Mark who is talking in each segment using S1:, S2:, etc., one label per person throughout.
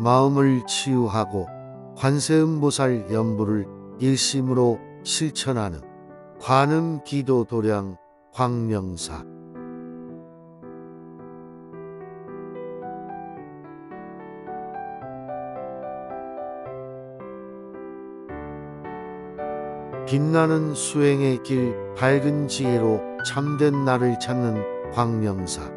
S1: 마음을 치유하고 관세음보살 연부를 일심으로 실천하는 관음 기도 도량 광명사. 빛나는 수행의 길, 밝은 지혜로 참된 나를 찾는 광명사.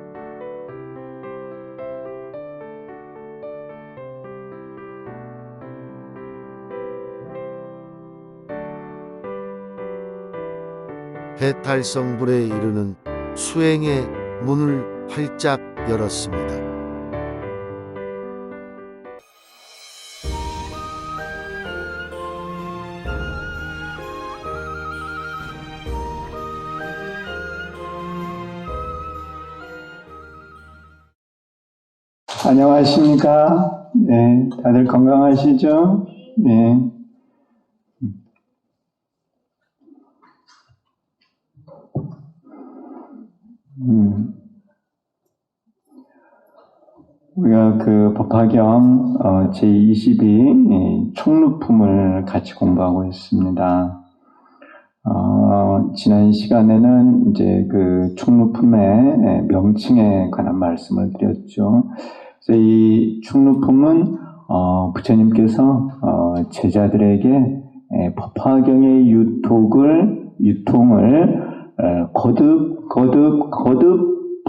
S1: 해탈성불에 이르는 수행의 문을 활짝 열었습니다.
S2: 안녕하십니까? 네, 다들 건강하시죠? 네. 우리가 그 법화경 제22 총루품을 같이 공부하고 있습니다. 지난 시간에는 이제 그 총루품의 명칭에 관한 말씀을 드렸죠. 그래서 이 총루품은 부처님께서 제자들에게 법화경의 유통을 거듭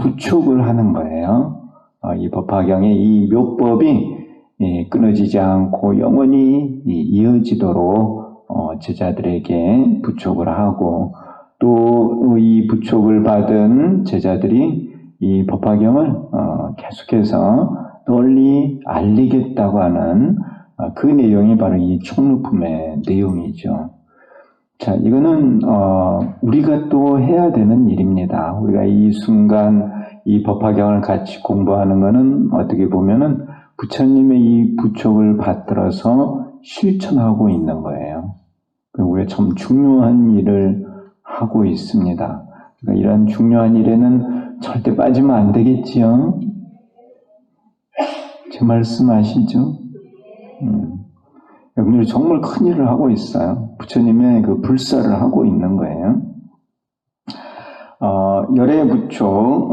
S2: 부촉을 하는 거예요. 이 법화경의 이 묘법이 끊어지지 않고 영원히 이어지도록 제자들에게 부촉을 하고, 또 이 부촉을 받은 제자들이 이 법화경을 계속해서 널리 알리겠다고 하는 그 내용이 바로 이 총루품의 내용이죠. 자, 이거는 우리가 또 해야 되는 일입니다. 우리가 이 순간 이 법화경을 같이 공부하는 것은 어떻게 보면은 부처님의 이 부촉을 받들어서 실천하고 있는 거예요. 우리가 참 중요한 일을 하고 있습니다. 그러니까 이런 중요한 일에는 절대 빠지면 안 되겠지요. 제 말씀 아시죠? 여러분들이 정말 큰 일을 하고 있어요. 부처님의 그 불사를 하고 있는 거예요. 열애 부촉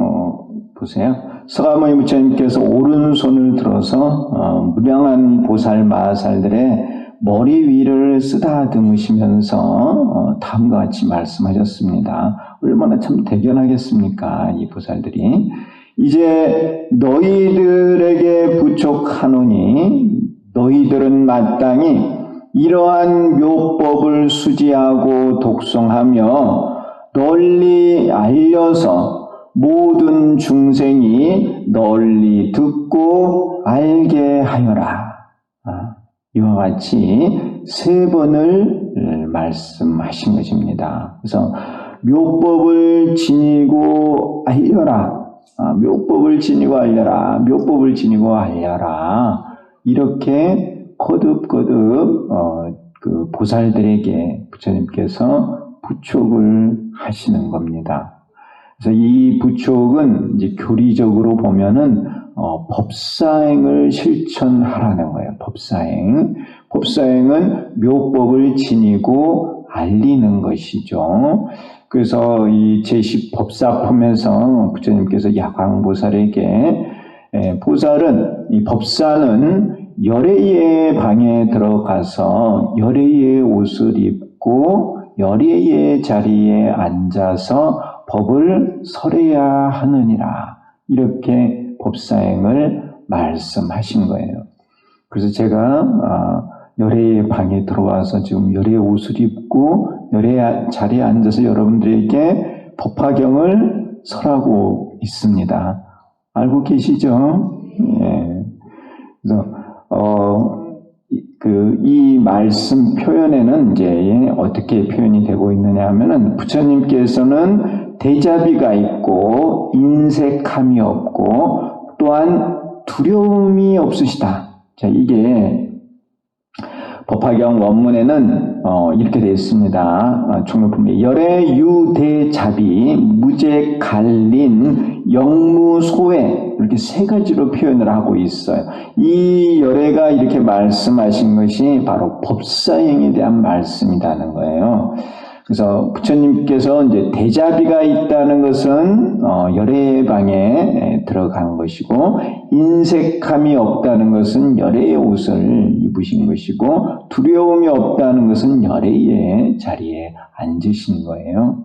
S2: 보세요. 서가모니 부처님께서 오른손을 들어서 무량한 보살 마살들의 머리 위를 쓰다듬으시면서 다음과 같이 말씀하셨습니다. 얼마나 참 대견하겠습니까, 이 보살들이. 이제 너희들에게 부촉하노니 너희들은 마땅히 이러한 묘법을 수지하고 독송하며 널리 알려서 모든 중생이 널리 듣고 알게 하여라. 이와 같이 3번을 말씀하신 것입니다. 그래서 묘법을 지니고 알려라. 묘법을 지니고 알려라. 묘법을 지니고 알려라. 이렇게 거듭 그 보살들에게 부처님께서 부촉을 하시는 겁니다. 그래서 이 부촉은 이제 교리적으로 보면은 법사행을 실천하라는 거예요. 법사행은 묘법을 지니고 알리는 것이죠. 그래서 이 제10법사품에서 부처님께서 야광보살에게 이 법사는 열애의 방에 들어가서 열애의 옷을 입고 열애의 자리에 앉아서 법을 설해야 하느니라. 이렇게 법사행을 말씀하신 거예요. 그래서 제가 열애의 방에 들어와서 지금 열애의 옷을 입고 열애의 자리에 앉아서 여러분들에게 법화경을 설하고 있습니다. 알고 계시죠? 예. 그래서 이 말씀 표현에는 이제 어떻게 표현이 되고 있느냐 하면은 부처님께서는 대자비가 있고 인색함이 없고 또한 두려움이 없으시다. 자, 이게 법화경 원문에는 이렇게 되어 있습니다. 총명품에 열애유대자비 무제 갈린 영무소외 이렇게 세 가지로 표현을 하고 있어요. 이 열애가 이렇게 말씀하신 것이 바로 법사행에 대한 말씀이라는 거예요. 그래서 부처님께서 이제 대자비가 있다는 것은 열애방에 들어간 것이고, 인색함이 없다는 것은 열애의 옷을 입으신 것이고, 두려움이 없다는 것은 열애의 자리에 앉으신 거예요.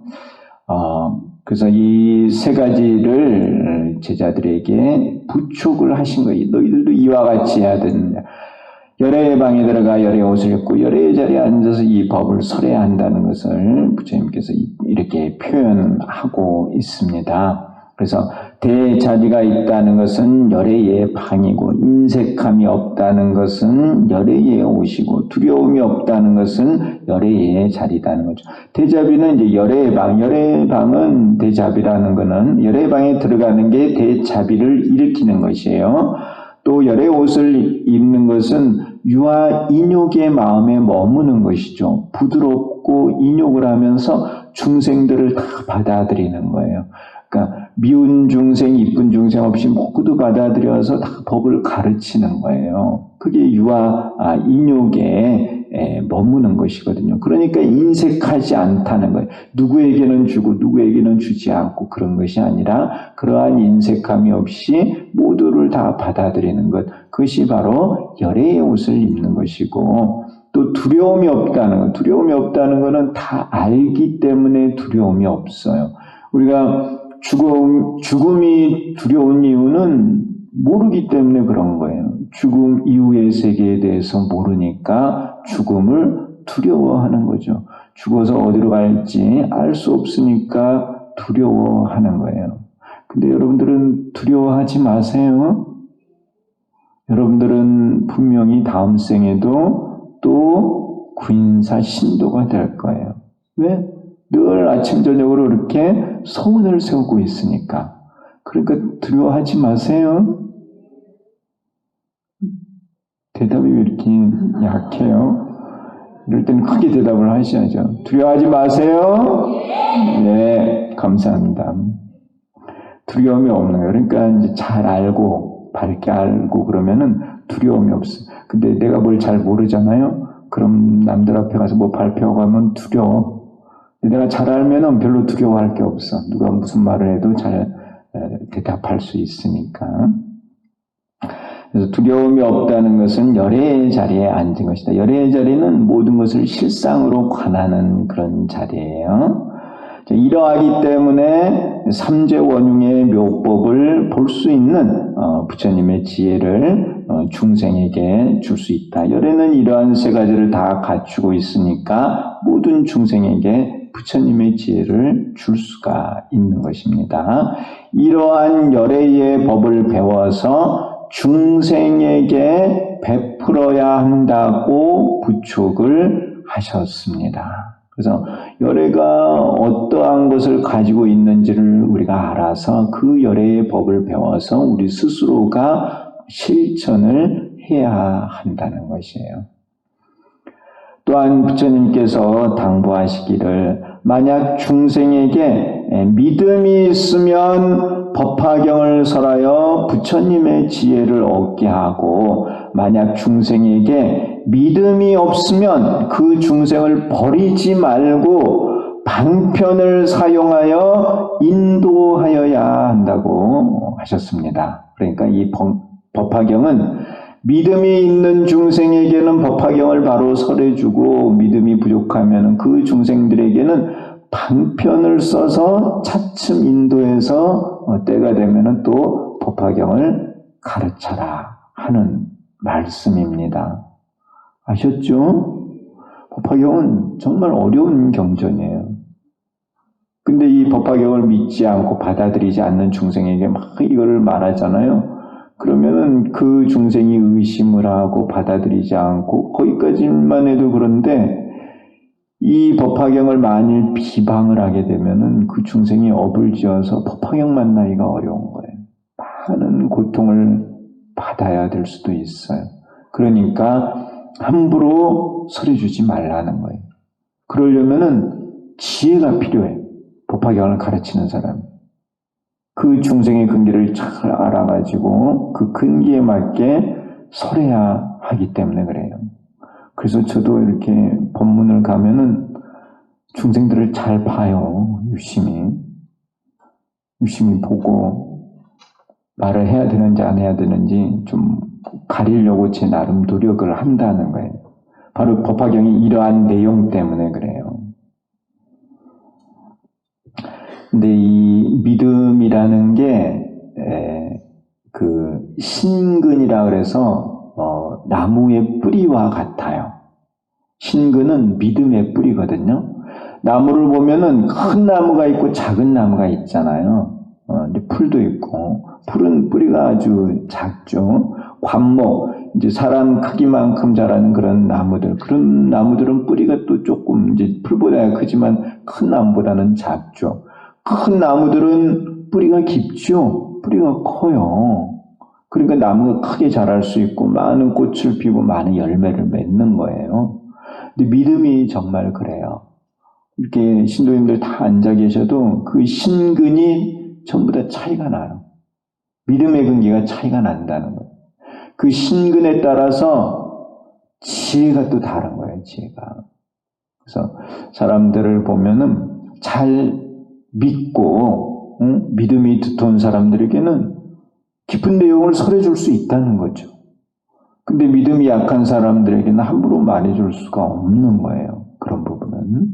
S2: 그래서 이 세 가지를 제자들에게 부촉을 하신 거예요. 너희들도 이와 같이 해야 된다. 열애의 방에 들어가 열애의 옷을 입고 열애의 자리에 앉아서 이 법을 설해야 한다는 것을 부처님께서 이렇게 표현하고 있습니다. 그래서 대자비가 있다는 것은 열애의 방이고, 인색함이 없다는 것은 열애의 옷이고, 두려움이 없다는 것은 열애의 자리라는 거죠. 대자비는 이제 열애의 방은 대자비라는 것은 열애의 방에 들어가는 게 대자비를 일으키는 것이에요. 또 열애의 옷을 입는 것은 유아 인욕의 마음에 머무는 것이죠. 부드럽고 인욕을 하면서 중생들을 다 받아들이는 거예요. 그러니까 미운 중생, 이쁜 중생 없이 모두 받아들여서 다 법을 가르치는 거예요. 그게 유아 인욕에 머무는 것이거든요. 그러니까 인색하지 않다는 거예요. 누구에게는 주고 누구에게는 주지 않고 그런 것이 아니라 그러한 인색함이 없이 모두를 다 받아들이는 것, 그것이 바로 열애의 옷을 입는 것이고, 또 두려움이 없다는 것, 두려움이 없다는 것은 다 알기 때문에 두려움이 없어요. 우리가 죽음이 두려운 이유는 모르기 때문에 그런 거예요. 죽음 이후의 세계에 대해서 모르니까 죽음을 두려워하는 거죠. 죽어서 어디로 갈지 알 수 없으니까 두려워하는 거예요. 근데 여러분들은 두려워하지 마세요. 여러분들은 분명히 다음 생에도 또 구인사 신도가 될 거예요. 왜? 늘 아침 저녁으로 이렇게 소원을 세우고 있으니까. 그러니까 두려워하지 마세요. 대답이 왜 이렇게 약해요? 이럴 때는 크게 대답을 하셔야죠. 두려워하지 마세요. 네, 감사합니다. 두려움이 없는 거예요. 그러니까 이제 잘 알고 밝게 알고 그러면은 두려움이 없어요. 근데 내가 뭘 잘 모르잖아요. 그럼 남들 앞에 가서 뭐 발표하면 두려워. 내가 잘 알면은 별로 두려워할 게 없어. 누가 무슨 말을 해도 잘 대답할 수 있으니까. 그래서 두려움이 없다는 것은 열애의 자리에 앉은 것이다. 열애의 자리는 모든 것을 실상으로 관하는 그런 자리예요. 이러하기 때문에 삼재원흉의 묘법을 볼 수 있는 부처님의 지혜를 중생에게 줄 수 있다. 열애는 이러한 세 가지를 다 갖추고 있으니까 모든 중생에게 부처님의 지혜를 줄 수가 있는 것입니다. 이러한 열애의 법을 배워서 중생에게 베풀어야 한다고 부촉을 하셨습니다. 그래서 열애가 어떠한 것을 가지고 있는지를 우리가 알아서 그 열애의 법을 배워서 우리 스스로가 실천을 해야 한다는 것이에요. 또한 부처님께서 당부하시기를 만약 중생에게 믿음이 있으면 법화경을 설하여 부처님의 지혜를 얻게 하고, 만약 중생에게 믿음이 없으면 그 중생을 버리지 말고 방편을 사용하여 인도하여야 한다고 하셨습니다. 그러니까 이 법화경은 믿음이 있는 중생에게는 법화경을 바로 설해주고, 믿음이 부족하면 그 중생들에게는 방편을 써서 차츰 인도해서 때가 되면 또 법화경을 가르쳐라 하는 말씀입니다. 아셨죠? 법화경은 정말 어려운 경전이에요. 근데 이 법화경을 믿지 않고 받아들이지 않는 중생에게 막 이거를 말하잖아요. 그러면은 그 중생이 의심을 하고 받아들이지 않고, 거기까지만 해도 그런데 이 법화경을 만일 비방을 하게 되면은 그 중생이 업을 지어서 법화경 만나기가 어려운 거예요. 많은 고통을 받아야 될 수도 있어요. 그러니까 함부로 설해주지 말라는 거예요. 그러려면은 지혜가 필요해요. 법화경을 가르치는 사람. 그 중생의 근기를 잘 알아가지고 그 근기에 맞게 설해야 하기 때문에 그래요. 그래서 저도 이렇게 법문을 가면은 중생들을 잘 봐요. 유심히 보고 말을 해야 되는지 안 해야 되는지 좀 가리려고 제 나름 노력을 한다는 거예요. 바로 법화경이 이러한 내용 때문에 그래요. 근데 이 믿음이라는 게 그 신근이라 그래서 나무의 뿌리와 같아요. 신근은 믿음의 뿌리거든요. 나무를 보면은 큰 나무가 있고 작은 나무가 있잖아요. 이제 풀도 있고, 풀은 뿌리가 아주 작죠. 관목, 이제 사람 크기만큼 자라는 그런 나무들, 그런 나무들은 뿌리가 또 조금 이제 풀보다 크지만 큰 나무보다는 작죠. 큰 나무들은 뿌리가 깊죠. 뿌리가 커요. 그러니까 나무가 크게 자랄 수 있고 많은 꽃을 피우고 많은 열매를 맺는 거예요. 근데 믿음이 정말 그래요. 이렇게 신도님들 다 앉아 계셔도 그 신근이 전부 다 차이가 나요. 믿음의 근기가 차이가 난다는 거예요. 그 신근에 따라서 지혜가 또 다른 거예요, 지혜가. 그래서 사람들을 보면은 잘 믿고, 믿음이 두터운 사람들에게는 깊은 내용을 설해줄 수 있다는 거죠. 근데 믿음이 약한 사람들에게는 함부로 말해줄 수가 없는 거예요. 그런 부분은.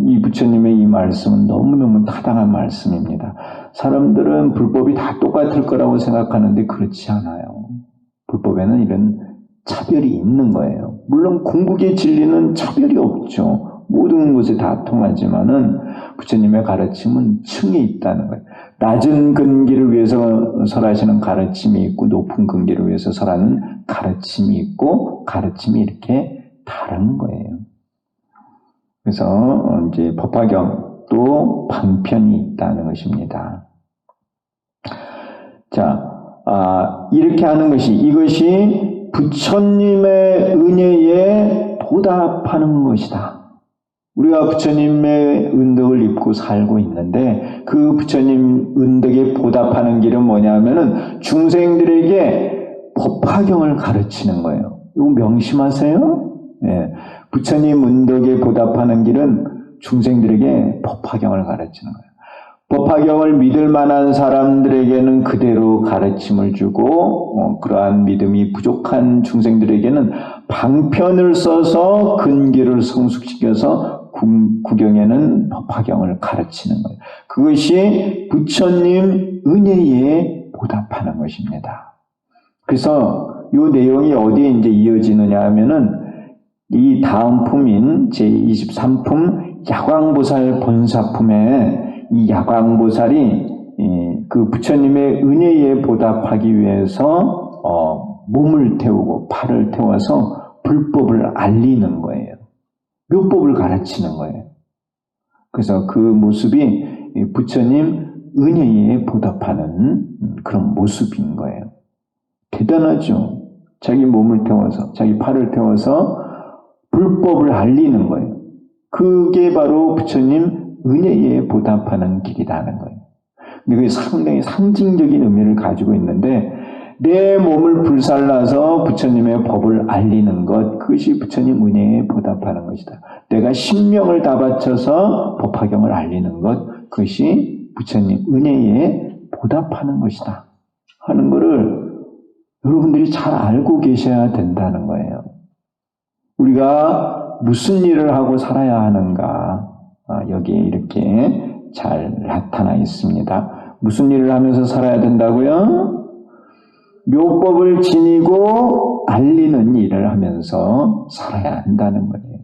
S2: 이 부처님의 이 말씀은 너무너무 타당한 말씀입니다. 사람들은 불법이 다 똑같을 거라고 생각하는데 그렇지 않아요. 불법에는 이런 차별이 있는 거예요. 물론 궁극의 진리는 차별이 없죠. 모든 것에 다 통하지만은 부처님의 가르침은 층이 있다는 거예요. 낮은 근기를 위해서 설하시는 가르침이 있고 높은 근기를 위해서 설하는 가르침이 있고 가르침이 이렇게 다른 거예요. 그래서 이제 법화경도 방편이 있다는 것입니다. 자, 이렇게 하는 이것이 부처님의 은혜에 보답하는 것이다. 우리가 부처님의 은덕을 입고 살고 있는데 그 부처님 은덕에 보답하는 길은 뭐냐면은 중생들에게 법화경을 가르치는 거예요. 이거 명심하세요. 네. 부처님 은덕에 보답하는 길은 중생들에게 법화경을 가르치는 거예요. 법화경을 믿을 만한 사람들에게는 그대로 가르침을 주고 그러한 믿음이 부족한 중생들에게는 방편을 써서 근기를 성숙시켜서 구경에는 법화경을 가르치는 거예요. 그것이 부처님 은혜에 보답하는 것입니다. 그래서 이 내용이 어디에 이제 이어지느냐 하면은 이 다음 품인 제23품 야광보살 본사품에 이 야광보살이 그 부처님의 은혜에 보답하기 위해서 몸을 태우고 팔을 태워서 불법을 알리는 거예요. 묘법을 가르치는 거예요. 그래서 그 모습이 부처님 은혜에 보답하는 그런 모습인 거예요. 대단하죠. 자기 몸을 태워서 자기 팔을 태워서 불법을 알리는 거예요. 그게 바로 부처님 은혜에 보답하는 길이라는 거예요. 근데 그게 상당히 상징적인 의미를 가지고 있는데 내 몸을 불살라서 부처님의 법을 알리는 것, 그것이 부처님 은혜에 보답하는 것이다. 내가 신명을 다 바쳐서 법화경을 알리는 것, 그것이 부처님 은혜에 보답하는 것이다 하는 것을 여러분들이 잘 알고 계셔야 된다는 거예요. 우리가 무슨 일을 하고 살아야 하는가, 여기에 이렇게 잘 나타나 있습니다. 무슨 일을 하면서 살아야 된다고요? 묘법을 지니고 알리는 일을 하면서 살아야 한다는 거예요.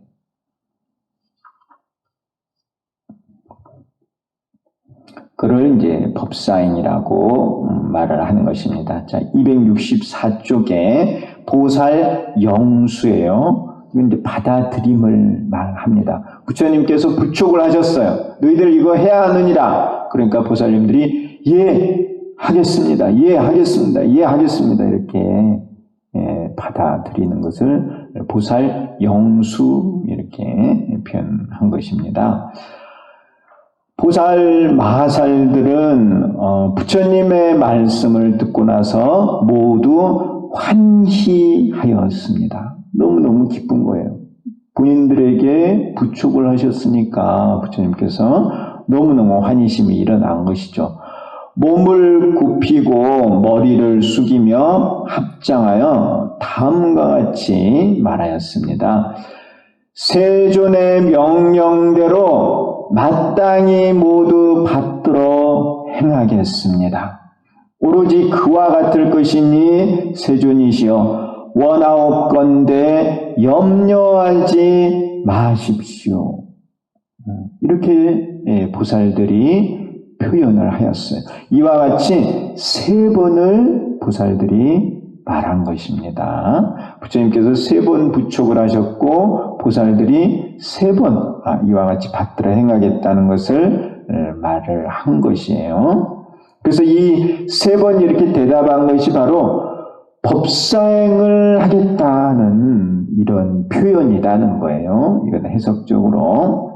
S2: 그걸 이제 법사인이라고 말을 하는 것입니다. 자, 264쪽에 보살 영수예요. 이건 이제 받아들임을 말합니다. 부처님께서 부촉을 하셨어요. 너희들 이거 해야 하느니라. 그러니까 보살님들이 예, 하겠습니다. 예, 하겠습니다. 예, 하겠습니다. 이렇게 받아들이는 것을 보살 영수 이렇게 표현한 것입니다. 보살 마하살들은 부처님의 말씀을 듣고 나서 모두 환희하였습니다. 너무너무 기쁜 거예요. 본인들에게 부축을 하셨으니까 부처님께서 너무너무 환희심이 일어난 것이죠. 몸을 굽히고 머리를 숙이며 합장하여 다음과 같이 말하였습니다. 세존의 명령대로 마땅히 모두 받들어 행하겠습니다. 오로지 그와 같을 것이니 세존이시여 원하옵건대 염려하지 마십시오. 이렇게 보살들이 표현을 하였어요. 이와 같이 3번을 보살들이 말한 것입니다. 부처님께서 3번 부촉을 하셨고 보살들이 3번 이와 같이 받들어 행하겠다는 것을 말을 한 것이에요. 그래서 이 3번 이렇게 대답한 것이 바로 법사행을 하겠다는 이런 표현이라는 거예요. 이건 해석적으로.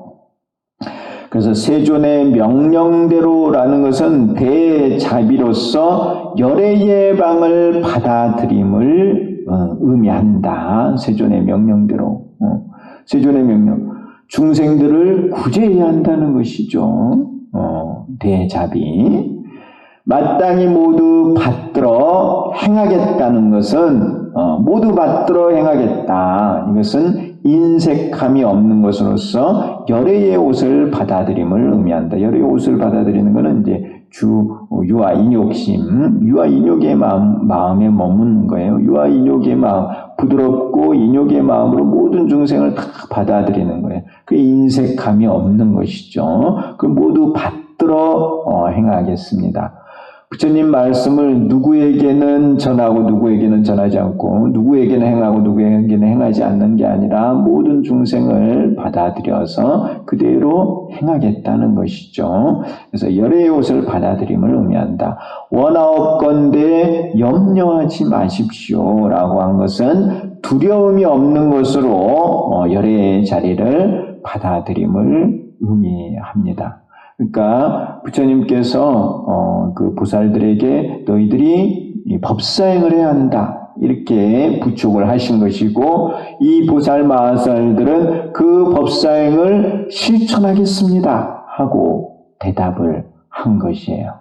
S2: 그래서 세존의 명령대로라는 것은 대자비로서 열의 예방을 받아들임을 의미한다. 세존의 명령대로. 세존의 명령. 중생들을 구제해야 한다는 것이죠. 대자비. 마땅히 모두 받들어 행하겠다는 것은 모두 받들어 행하겠다. 이것은 인색함이 없는 것으로서 열애의 옷을 받아들임을 의미한다. 열애의 옷을 받아들이는 것은 이제 유아 인욕심, 유아 인욕의 마음에 머무는 거예요. 유아 인욕의 마음, 부드럽고 인욕의 마음으로 모든 중생을 다 받아들이는 거예요. 그 인색함이 없는 것이죠. 그 모두 받들어 행하겠습니다. 부처님 말씀을 누구에게는 전하고 누구에게는 전하지 않고 누구에게는 행하고 누구에게는 행하지 않는 게 아니라 모든 중생을 받아들여서 그대로 행하겠다는 것이죠. 그래서 열의 옷을 받아들임을 의미한다. 원하옵건대 염려하지 마십시오 라고 한 것은 두려움이 없는 것으로 열의 자리를 받아들임을 의미합니다. 그러니까 부처님께서 그 보살들에게 너희들이 법사행을 해야 한다 이렇게 부축을 하신 것이고 이 보살 마하살들은 그 법사행을 실천하겠습니다 하고 대답을 한 것이에요.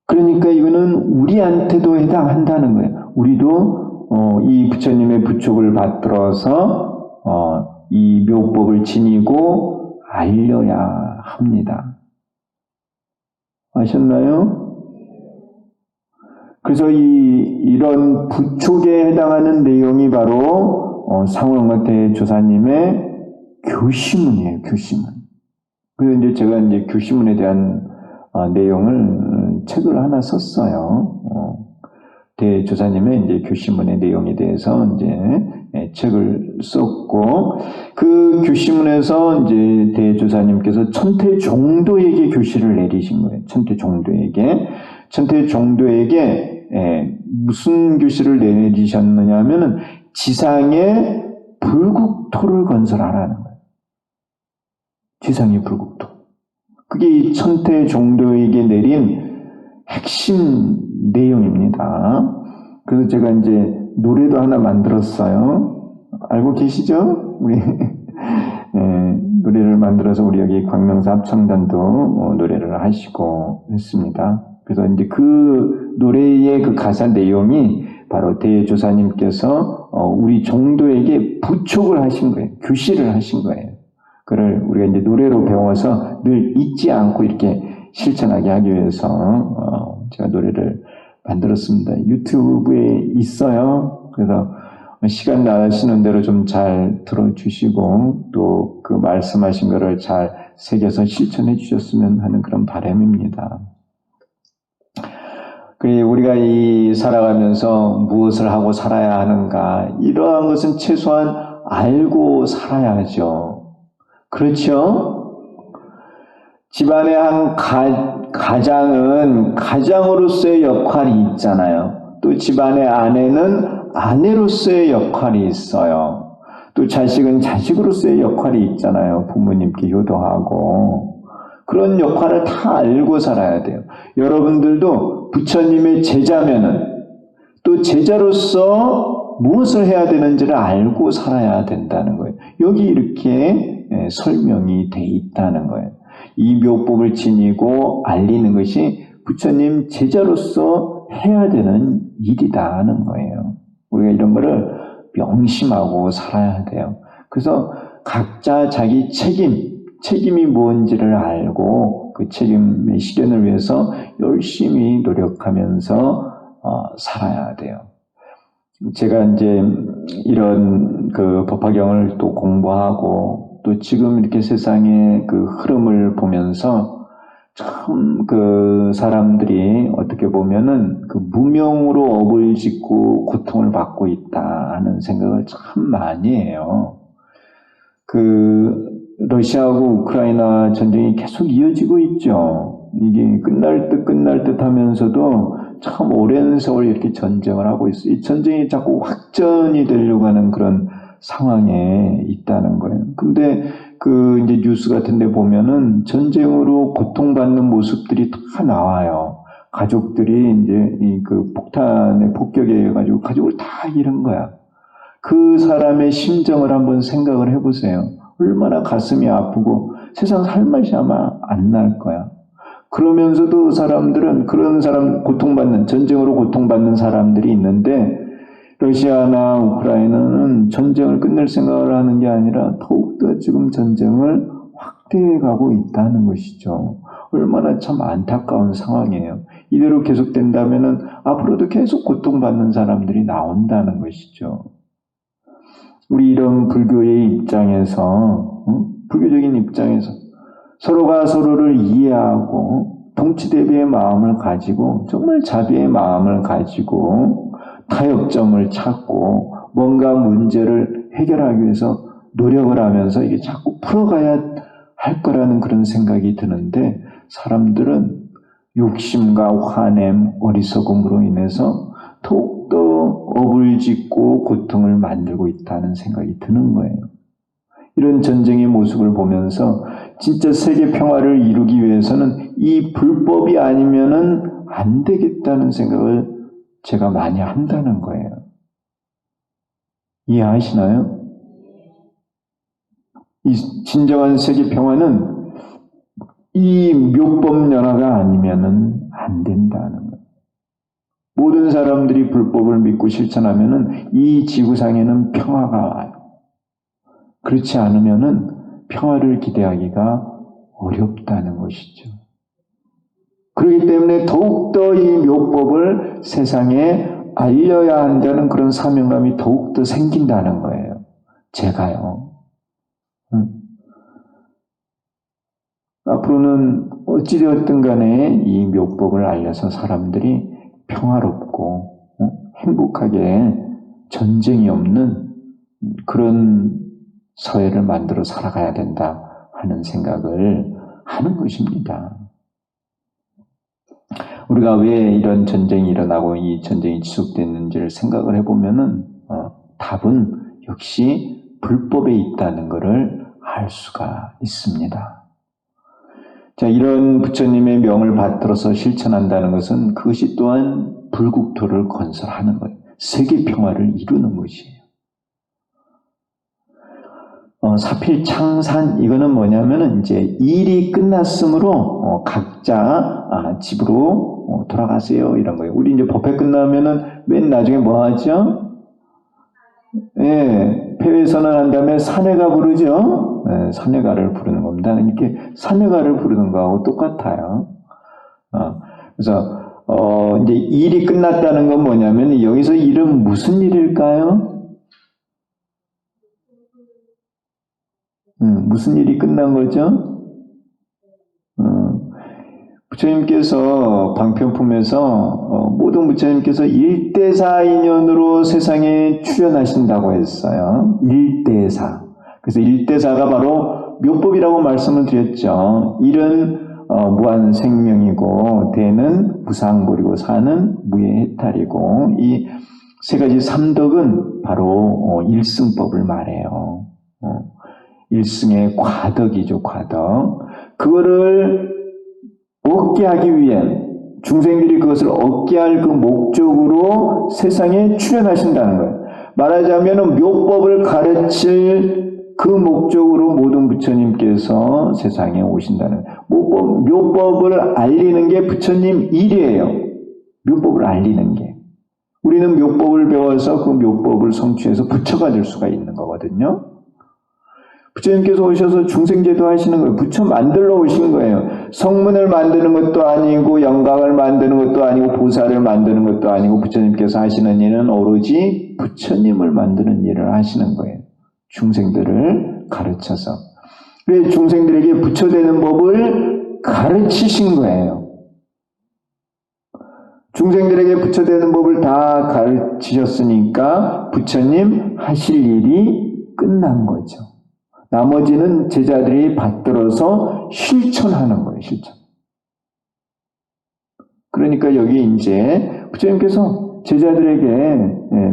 S2: 그러니까 이거는 우리한테도 해당한다는 거예요. 우리도 이 부처님의 부축을 받들어서 이 묘법을 지니고 알려야 합니다. 아셨나요? 그래서 이런 부촉에 해당하는 내용이 바로 상호영마태 조사님의 교시문이에요. 교시문. 그래서 이제 제가 이제 교시문에 대한 내용을 책을 하나 썼어요. 대조사님의 이제 교시문의 내용에 대해서 이제 책을 썼고 그 교시문에서 이제 대조사님께서 천태종도에게 교시를 내리신 거예요. 천태종도에게 무슨 교시를 내리셨느냐 하면은 지상에 불국토를 건설하라는 거예요. 지상의 불국토. 그게 이 천태종도에게 내린 핵심 내용입니다. 그래서 제가 이제 노래도 하나 만들었어요. 알고 계시죠? 우리 노래를 만들어서 우리 여기 광명사 합창단도 노래를 하시고 했습니다. 그래서 이제 그 노래의 그 가사 내용이 바로 대조사님께서 우리 종도에게 부촉을 하신 거예요. 교시를 하신 거예요. 그를 우리가 이제 노래로 배워서 늘 잊지 않고 이렇게 실천하게 하기 위해서 제가 노래를 만들었습니다. 유튜브에 있어요. 그래서 시간 나시는 대로 좀 잘 들어주시고 또 그 말씀하신 거를 잘 새겨서 실천해 주셨으면 하는 그런 바람입니다. 그리고 우리가 살아가면서 무엇을 하고 살아야 하는가 이러한 것은 최소한 알고 살아야죠. 그렇죠? 집안의 한 가장은 가장으로서의 역할이 있잖아요. 또 집안의 아내는 아내로서의 역할이 있어요. 또 자식은 자식으로서의 역할이 있잖아요. 부모님께 효도하고. 그런 역할을 다 알고 살아야 돼요. 여러분들도 부처님의 제자면은 또 제자로서 무엇을 해야 되는지를 알고 살아야 된다는 거예요. 여기 이렇게 설명이 돼 있다는 거예요. 이 묘법을 지니고 알리는 것이 부처님 제자로서 해야 되는 일이다 하는 거예요. 우리가 이런 거를 명심하고 살아야 돼요. 그래서 각자 자기 책임이 뭔지를 알고 그 책임의 실현을 위해서 열심히 노력하면서 살아야 돼요. 제가 이제 이런 그 법화경을 또 공부하고 또 지금 이렇게 세상의 그 흐름을 보면서 참 그 사람들이 어떻게 보면은 그 무명으로 업을 짓고 고통을 받고 있다 하는 생각을 참 많이 해요. 그 러시아하고 우크라이나 전쟁이 계속 이어지고 있죠. 이게 끝날 듯 하면서도 참 오랜 세월 이렇게 전쟁을 하고 있어요. 이 전쟁이 자꾸 확전이 되려고 하는 그런 상황에 있다는 거예요. 근데 그 이제 뉴스 같은 데 보면은 전쟁으로 고통받는 모습들이 다 나와요. 가족들이 이제 이 그 폭탄에 폭격해 가지고 가족을 다 잃은 거야. 그 사람의 심정을 한번 생각을 해보세요. 얼마나 가슴이 아프고 세상 살 맛이 아마 안 날 거야. 그러면서도 사람들은 그런 사람 전쟁으로 고통받는 사람들이 있는데 러시아나 우크라이나는 전쟁을 끝낼 생각을 하는 게 아니라 더욱더 지금 전쟁을 확대해 가고 있다는 것이죠. 얼마나 참 안타까운 상황이에요. 이대로 계속된다면은 앞으로도 계속 고통받는 사람들이 나온다는 것이죠. 우리 이런 불교의 입장에서, 불교적인 입장에서 서로가 서로를 이해하고 동치대비의 마음을 가지고 정말 자비의 마음을 가지고 타협점을 찾고 뭔가 문제를 해결하기 위해서 노력을 하면서 이게 자꾸 풀어가야 할 거라는 그런 생각이 드는데 사람들은 욕심과 화냄, 어리석음으로 인해서 더욱더 업을 짓고 고통을 만들고 있다는 생각이 드는 거예요. 이런 전쟁의 모습을 보면서 진짜 세계 평화를 이루기 위해서는 이 불법이 아니면은 안 되겠다는 생각을 제가 많이 한다는 거예요. 이해하시나요? 이 진정한 세계 평화는 이 묘법연화가 아니면은 안 된다는 거예요. 모든 사람들이 불법을 믿고 실천하면은 이 지구상에는 평화가 와요. 그렇지 않으면은 평화를 기대하기가 어렵다는 것이죠. 그렇기 때문에 더욱더 이 묘법을 세상에 알려야 한다는 그런 사명감이 더욱더 생긴다는 거예요. 제가요. 앞으로는 어찌되었든 간에 이 묘법을 알려서 사람들이 평화롭고 행복하게 전쟁이 없는 그런 사회를 만들어 살아가야 된다 하는 생각을 하는 것입니다. 우리가 왜 이런 전쟁이 일어나고 이 전쟁이 지속됐는지를 생각을 해보면은 답은 역시 불법에 있다는 것을 알 수가 있습니다. 자, 이런 부처님의 명을 받들어서 실천한다는 것은 그것이 또한 불국토를 건설하는 거예요. 세계 평화를 이루는 것이에요. 사필창산 이거는 뭐냐면은 이제 일이 끝났으므로 각자 집으로 돌아가세요 이런 거예요. 우리 이제 법회 끝나면은 맨 나중에 뭐 하죠? 예, 폐회 선언한 다음에 사내가 부르죠. 예, 사내가를 부르는 겁니다. 이렇게 사내가를 부르는 거하고 똑같아요. 그래서 이제 일이 끝났다는 건 뭐냐면 여기서 일은 무슨 일일까요? 무슨 일이 끝난 거죠? 부처님께서 방편품에서 모든 부처님께서 1대4 인연으로 세상에 출현하신다고 했어요. 1대4. 그래서 1대4가 바로 묘법이라고 말씀을 드렸죠. 1은 무한 생명이고 대는 무상불이고 사는 무예해탈이고 이 세 가지 삼덕은 바로 일승법을 말해요. 일승의 과덕이죠, 과덕. 그거를 얻게 하기 위해 중생들이 그것을 얻게 할 그 목적으로 세상에 출현하신다는 거예요. 말하자면 묘법을 가르칠 그 목적으로 모든 부처님께서 세상에 오신다는 거예요. 묘법을 알리는 게 부처님 일이에요. 묘법을 알리는 게. 우리는 묘법을 배워서 그 묘법을 성취해서 부처가 될 수가 있는 거거든요. 부처님께서 오셔서 중생제도 하시는 거예요. 부처 만들러 오신 거예요. 성문을 만드는 것도 아니고 영광을 만드는 것도 아니고 보살을 만드는 것도 아니고 부처님께서 하시는 일은 오로지 부처님을 만드는 일을 하시는 거예요. 중생들을 가르쳐서. 그래서 중생들에게 부처되는 법을 가르치신 거예요. 중생들에게 부처되는 법을 다 가르치셨으니까 부처님 하실 일이 끝난 거죠. 나머지는 제자들이 받들어서 실천하는 거예요, 실천. 그러니까 여기 이제 부처님께서 제자들에게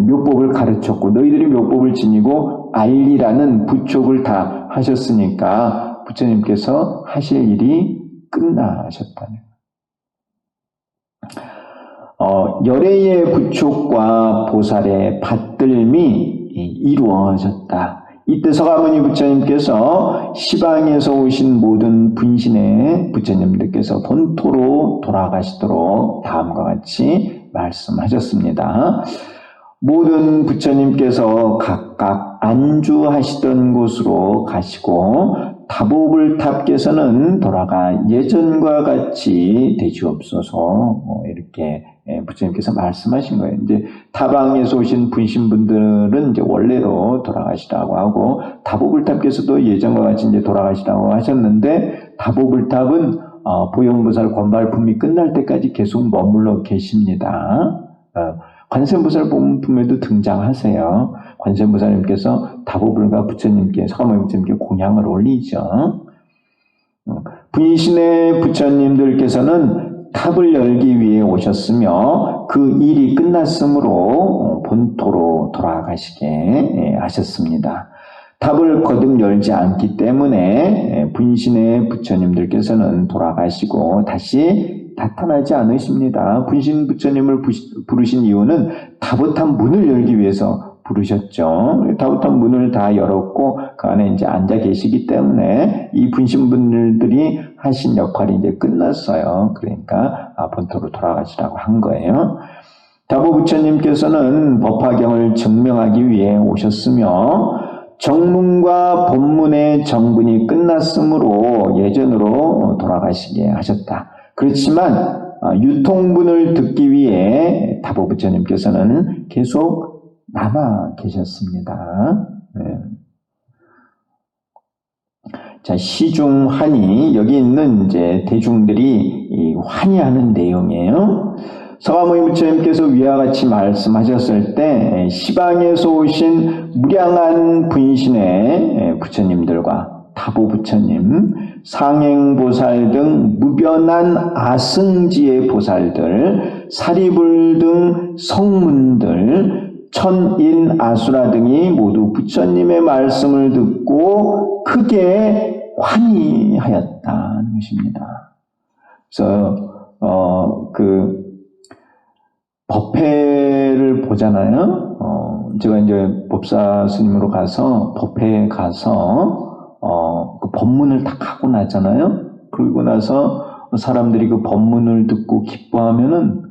S2: 묘법을 가르쳤고 너희들이 묘법을 지니고 알리라는 부촉을 다 하셨으니까 부처님께서 하실 일이 끝나셨다는 거예요. 열애의 부촉과 보살의 받들미 이루어졌다. 이때 서가모니 부처님께서 시방에서 오신 모든 분신의 부처님들께서 본토로 돌아가시도록 다음과 같이 말씀하셨습니다. 모든 부처님께서 각각 안주하시던 곳으로 가시고 다보불탑께서는 돌아가 예전과 같이 되시옵소서 이렇게 부처님께서 말씀하신 거예요. 이제 타방에서 오신 분신분들은 이제 원래로 돌아가시라고 하고 다보불탑께서도 예전과 같이 이제 돌아가시라고 하셨는데 다보불탑은 보영보살 권발품이 끝날 때까지 계속 머물러 계십니다. 관세음보살 본품에도 등장하세요. 관세음보살님께서 다보불과 부처님께 서가모니 부처님께 공양을 올리죠. 분신의 부처님들께서는 탑을 열기 위해 오셨으며 그 일이 끝났으므로 본토로 돌아가시게 하셨습니다. 탑을 거듭 열지 않기 때문에 분신의 부처님들께서는 돌아가시고 다시 나타나지 않으십니다. 분신 부처님을 부르신 이유는 다보탑 문을 열기 위해서 부르셨죠. 다보탑 문을 다 열었고 그 안에 이제 앉아 계시기 때문에 이 분신분들이 하신 역할이 이제 끝났어요. 그러니까 본토로 돌아가시라고 한 거예요. 다보 부처님께서는 법화경을 증명하기 위해 오셨으며 정문과 본문의 정분이 끝났으므로 예전으로 돌아가시게 하셨다. 그렇지만 유통분을 듣기 위해 다보 부처님께서는 계속 남아 계셨습니다. 네. 자, 시중환희, 여기 있는 이제 대중들이 환희하는 내용이에요. 서가모니 부처님께서 위와 같이 말씀하셨을 때 시방에서 오신 무량한 분신의 부처님들과 다보 부처님, 상행보살 등 무변한 아승지의 보살들, 사리불 등 성문들, 천인 아수라 등이 모두 부처님의 말씀을 듣고 크게 환희하였다는 것입니다. 그래서 법회를 보잖아요. 제가 이제 법사 스님으로 가서 법회에 가서 그 법문을 딱 하고 나잖아요. 그러고 나서 사람들이 그 법문을 듣고 기뻐하면은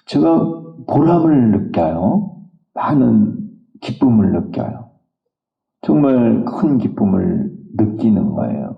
S2: 제가 보람을 느껴요. 많은 기쁨을 느껴요. 정말 큰 기쁨을 느끼는 거예요.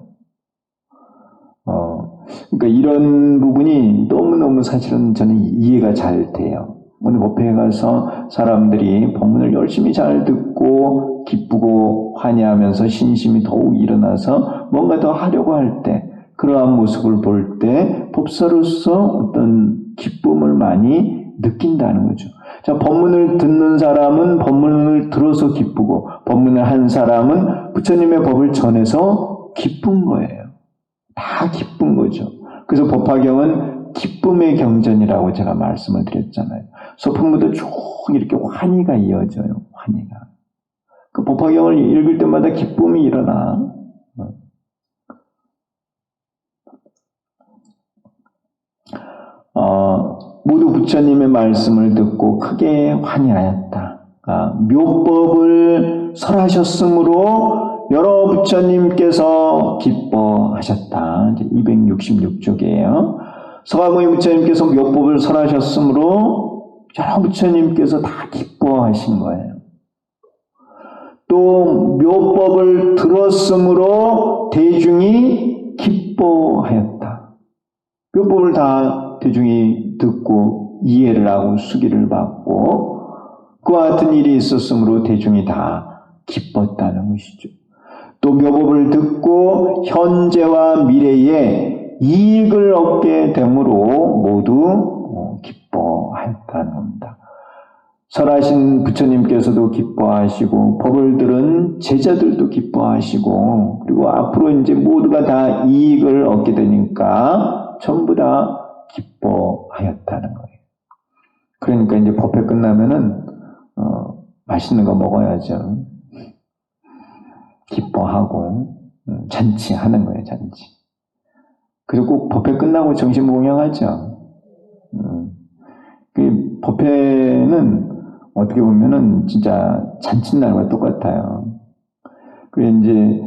S2: 그러니까 이런 부분이 너무너무 사실은 저는 이해가 잘 돼요. 오늘 법회에 가서 사람들이 법문을 열심히 잘 듣고 기쁘고 환희하면서 신심이 더욱 일어나서 뭔가 더 하려고 할 때 그러한 모습을 볼 때 법사로서 어떤 기쁨을 많이 느낀다는 거죠. 자, 법문을 듣는 사람은 법문을 들어서 기쁘고 법문을 한 사람은 부처님의 법을 전해서 기쁜 거예요. 다 기쁜 거죠. 그래서 법화경은 기쁨의 경전이라고 제가 말씀을 드렸잖아요. 서품부터 쭉 이렇게 환희가 이어져요. 환희가. 그 법화경을 읽을 때마다 기쁨이 일어나. 모두 부처님의 말씀을 듣고 크게 환희하였다. 묘법을 설하셨으므로 여러 부처님께서 기뻐하셨다. 266쪽이에요. 서가모니 부처님께서 묘법을 설하셨으므로 여러 부처님께서 다 기뻐하신 거예요. 또 묘법을 들었으므로 대중이 기뻐하였다. 묘법을 다 대중이 듣고 이해를 하고 수기를 받고 그와 같은 일이 있었으므로 대중이 다 기뻤다는 것이죠. 또 묘법을 듣고 현재와 미래에 이익을 얻게 되므로 모두 기뻐하였다는 겁니다. 설하신 부처님께서도 기뻐하시고 법을 들은 제자들도 기뻐하시고 그리고 앞으로 이제 모두가 다 이익을 얻게 되니까 전부 다 기뻐하였다는 거예요. 그러니까 이제 법회 끝나면은 맛있는 거 먹어야죠. 기뻐하고 잔치하는 거예요, 잔치. 그리고 꼭 법회 끝나고 점심 공양하죠. 그 법회는 어떻게 보면은 진짜 잔칫날과 똑같아요. 그래 이제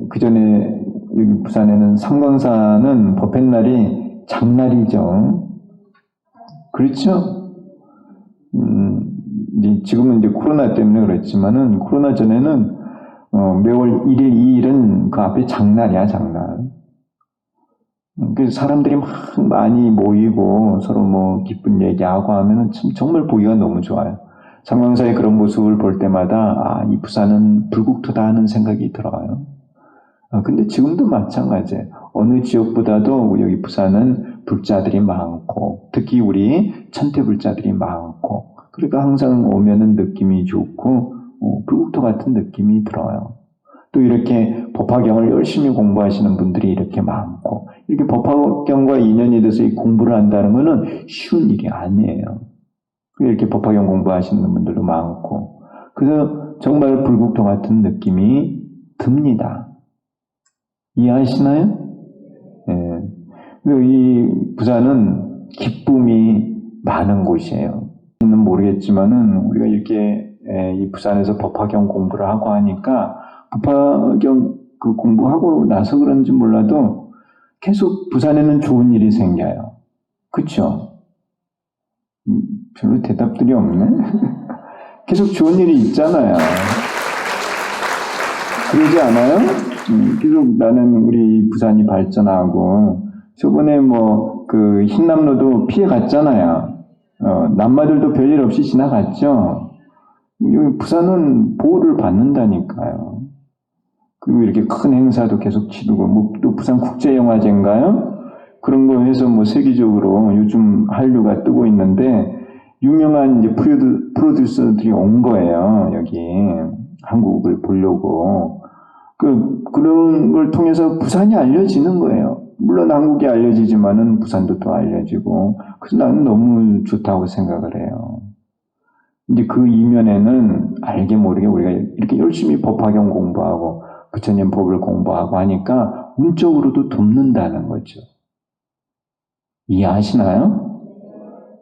S2: 그 전에 여기 부산에는 삼광사는 법회 날이 장날이죠. 그렇죠? 지금은 이제 코로나 때문에 그렇지만은 코로나 전에는 매월 1일, 2일은 그 앞에 장날이야, 장날. 그래서 사람들이 막 많이 모이고 서로 뭐 기쁜 얘기하고 하면은 참 정말 보기가 너무 좋아요. 삼광사의 그런 모습을 볼 때마다 이 부산은 불국토다 하는 생각이 들어요. 근데 지금도 마찬가지예요. 어느 지역보다도 여기 부산은 불자들이 많고 특히 우리 천태불자들이 많고 그러니까 항상 오면은 느낌이 좋고 불국토 같은 느낌이 들어요. 또 이렇게 법화경을 열심히 공부하시는 분들이 이렇게 많고 이렇게 법화경과 인연이 돼서 이 공부를 한다는 것은 쉬운 일이 아니에요. 이렇게 법화경 공부하시는 분들도 많고 그래서 정말 불국토 같은 느낌이 듭니다. 이해하시나요? 네. 그리고 이 부산은 기쁨이 많은 곳이에요. 는 모르겠지만은 우리가 이렇게 이 부산에서 법화경 공부를 하고 하니까 법화경 그 공부하고 나서 그런지 몰라도 계속 부산에는 좋은 일이 생겨요. 그렇죠? 별로 대답들이 없네. 계속 좋은 일이 있잖아요. 그러지 않아요? 계속 나는 우리 부산이 발전하고 저번에 뭐 그 흰남로도 피해 갔잖아요. 남마들도 별일 없이 지나갔죠. 부산은 보호를 받는다니까요. 그리고 이렇게 큰 행사도 계속 치르고 뭐 또 부산 국제영화제인가요? 그런 거 해서 뭐 세계적으로 요즘 한류가 뜨고 있는데 유명한 이제 프로듀서들이 온 거예요. 여기 한국을 보려고. 그런 걸 통해서 부산이 알려지는 거예요. 물론 한국이 알려지지만은 부산도 또 알려지고. 그래서 나는 너무 좋다고 생각을 해요. 이제 그 이면에는 알게 모르게 우리가 이렇게 열심히 법화경 공부하고 부처님 법을 공부하고 하니까 운적으로도 돕는다는 거죠. 이해하시나요?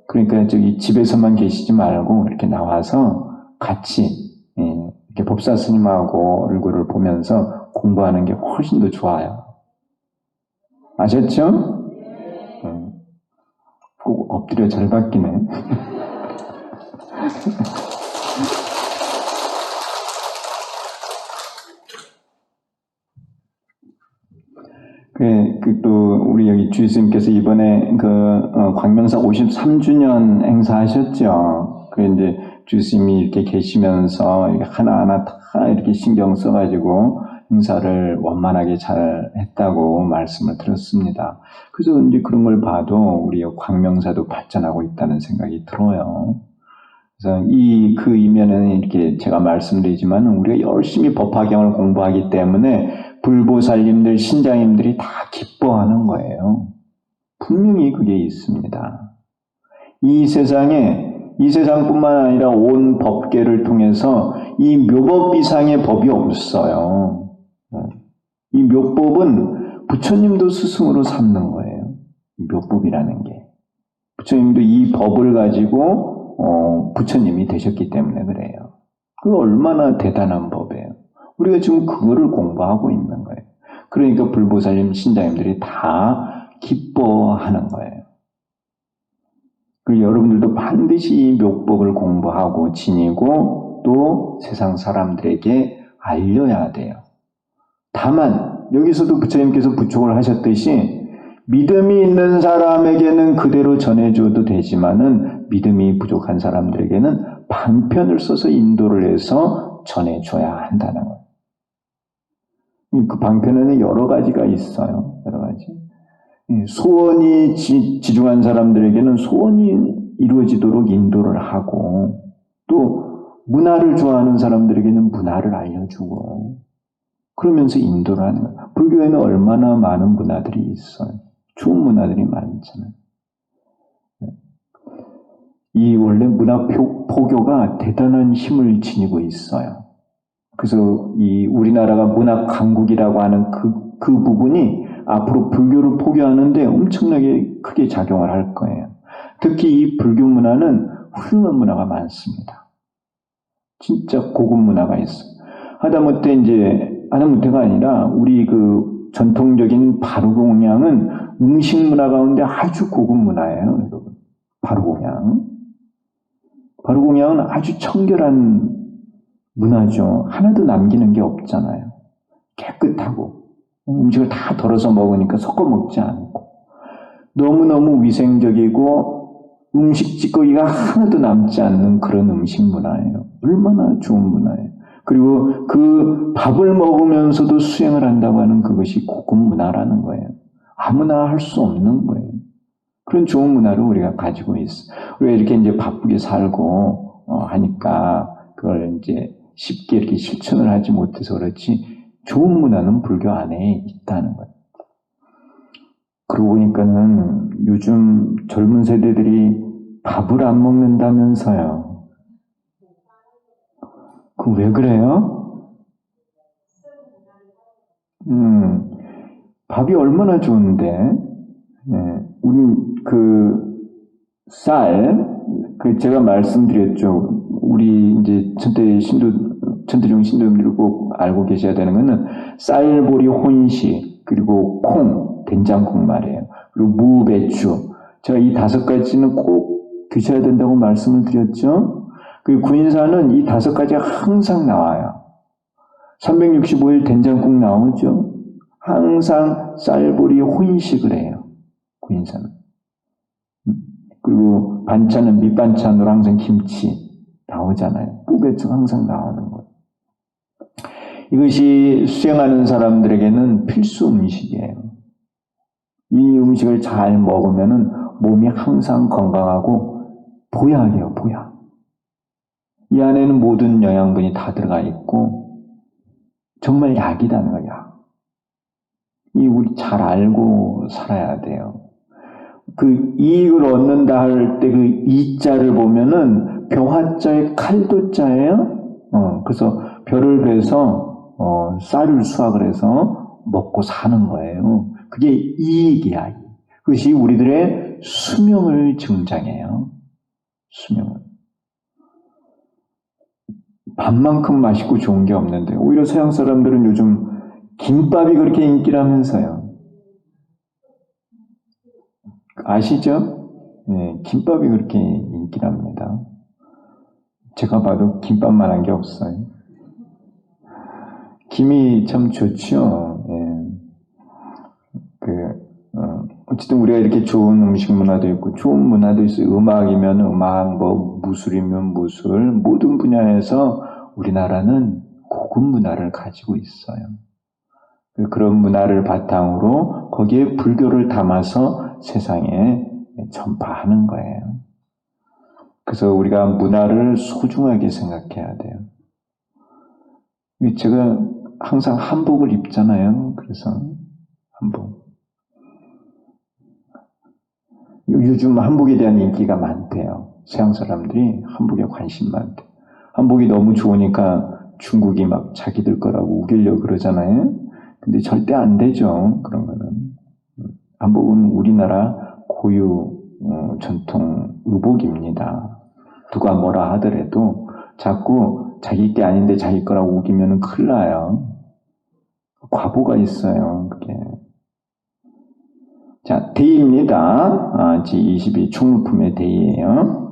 S2: 그러니까 저기 집에서만 계시지 말고 이렇게 나와서 같이 이렇게 법사 스님하고 얼굴을 보면서 공부하는 게 훨씬 더 좋아요. 아셨죠? 꼭 엎드려 잘 받기네. 또 우리 여기 주스님께서 이번에 광명사 53주년 행사하셨죠. 이제 주스님이 이렇게 계시면서 이렇게 하나하나 다 이렇게 신경 써가지고 행사를 원만하게 잘 했다고 말씀을 들었습니다. 그래서 이제 그런 걸 봐도 우리 광명사도 발전하고 있다는 생각이 들어요. 그래서 그 이면에는 이렇게 제가 말씀드리지만 우리가 열심히 법화경을 공부하기 때문에 불보살님들, 신장님들이 다 기뻐하는 거예요. 분명히 그게 있습니다. 이 세상뿐만 아니라 온 법계를 통해서 이 묘법 이상의 법이 없어요. 이 묘법은 부처님도 스승으로 삼는 거예요. 이 묘법이라는 게. 부처님도 이 법을 가지고 부처님이 되셨기 때문에 그래요. 그 얼마나 대단한 법이에요. 우리가 지금 그거를 공부하고 있는 거예요. 그러니까 불보살님, 신자님들이 다 기뻐하는 거예요. 그리고 여러분들도 반드시 이 묘법을 공부하고 지니고 또 세상 사람들에게 알려야 돼요. 다만 여기서도 부처님께서 부촉을 하셨듯이 믿음이 있는 사람에게는 그대로 전해줘도 되지만은 믿음이 부족한 사람들에게는 방편을 써서 인도를 해서 전해줘야 한다는 거예요. 그 방편에는 여러 가지가 있어요. 여러 가지. 소원이 지중한 사람들에게는 소원이 이루어지도록 인도를 하고 또 문화를 좋아하는 사람들에게는 문화를 알려주고 그러면서 인도를 하는 거예요. 불교에는 얼마나 많은 문화들이 있어요. 좋은 문화들이 많잖아요. 이 원래 문화 포교가 대단한 힘을 지니고 있어요. 그래서 이 우리나라가 문화 강국이라고 하는 그 부분이 앞으로 불교를 포교하는데 엄청나게 크게 작용을 할 거예요. 특히 이 불교 문화는 훌륭한 문화가 많습니다. 진짜 고급 문화가 있어요. 하다못해가 아니라 우리 그 전통적인 바루공양은 음식 문화 가운데 아주 고급 문화예요, 여러분. 바루공양. 바루공양은 아주 청결한 문화죠. 하나도 남기는 게 없잖아요. 깨끗하고 음식을 다 덜어서 먹으니까 섞어 먹지 않고 너무너무 위생적이고 음식 찌꺼기가 하나도 남지 않는 그런 음식 문화예요. 얼마나 좋은 문화예요. 그리고 그 밥을 먹으면서도 수행을 한다고 하는 그것이 고급 문화라는 거예요. 아무나 할 수 없는 거예요. 그런 좋은 문화를 우리가 가지고 있어. 우리가 이렇게 이제 바쁘게 살고 하니까 그걸 이제 쉽게 이렇게 실천을 하지 못해서 그렇지 좋은 문화는 불교 안에 있다는 거예요. 그러고 보니까는 요즘 젊은 세대들이 밥을 안 먹는다면서요. 그 왜 그래요? 밥이 얼마나 좋은데, 우리 제가 말씀드렸죠. 우리 이제 천대중 신도님들이 꼭 알고 계셔야 되는 거는 쌀, 보리, 혼시, 그리고 콩, 된장국 말이에요. 그리고 무, 배추. 제가 이 5가지는 꼭 드셔야 된다고 말씀을 드렸죠. 그리고 구인사는 이 5가지가 항상 나와요. 365일 된장국 나오죠. 항상 쌀보리 혼식을 해요. 구인사는. 그리고 반찬은 밑반찬으로 항상 김치 나오잖아요. 뿌배추 항상 나오는 거예요. 이것이 수행하는 사람들에게는 필수 음식이에요. 이 음식을 잘 먹으면은 몸이 항상 건강하고 보약이에요, 보약. 이 안에는 모든 영양분이 다 들어가 있고 정말 약이라는 거야. 우리 잘 알고 살아야 돼요. 그 이익을 얻는다 할 때 그 이자를 보면은 벼화자에 칼도자예요. 그래서 벼를 베서 쌀을 수확을 해서 먹고 사는 거예요. 그게 이익이야. 그것이 우리들의 수명을 증장해요. 수명을. 밥만큼 맛있고 좋은 게 없는데 오히려 서양 사람들은 요즘 김밥이 그렇게 인기라면서요. 아시죠? 네, 김밥이 그렇게 인기랍니다. 제가 봐도 김밥만한 게 없어요. 김이 참 좋죠. 예. 어쨌든 우리가 이렇게 좋은 음식 문화도 있고 좋은 문화도 있어요. 음악이면 음악, 무술이면 무술, 모든 분야에서 우리나라는 고급 문화를 가지고 있어요. 그런 문화를 바탕으로 거기에 불교를 담아서 세상에 전파하는 거예요. 그래서 우리가 문화를 소중하게 생각해야 돼요. 제가 항상 한복을 입잖아요. 그래서 한복. 요즘 한복에 대한 인기가 많대요. 서양 사람들이 한복에 관심 많대. 한복이 너무 좋으니까 중국이 막 자기들 거라고 우기려고 그러잖아요. 근데 절대 안 되죠. 그런 거는. 한복은 우리나라 고유 전통 의복입니다. 누가 뭐라 하더라도 자꾸 자기 게 아닌데 자기 거라고 우기면 큰일 나요. 과보가 있어요. 그게. 자, 대의입니다. 제22 총무품의 대의예요.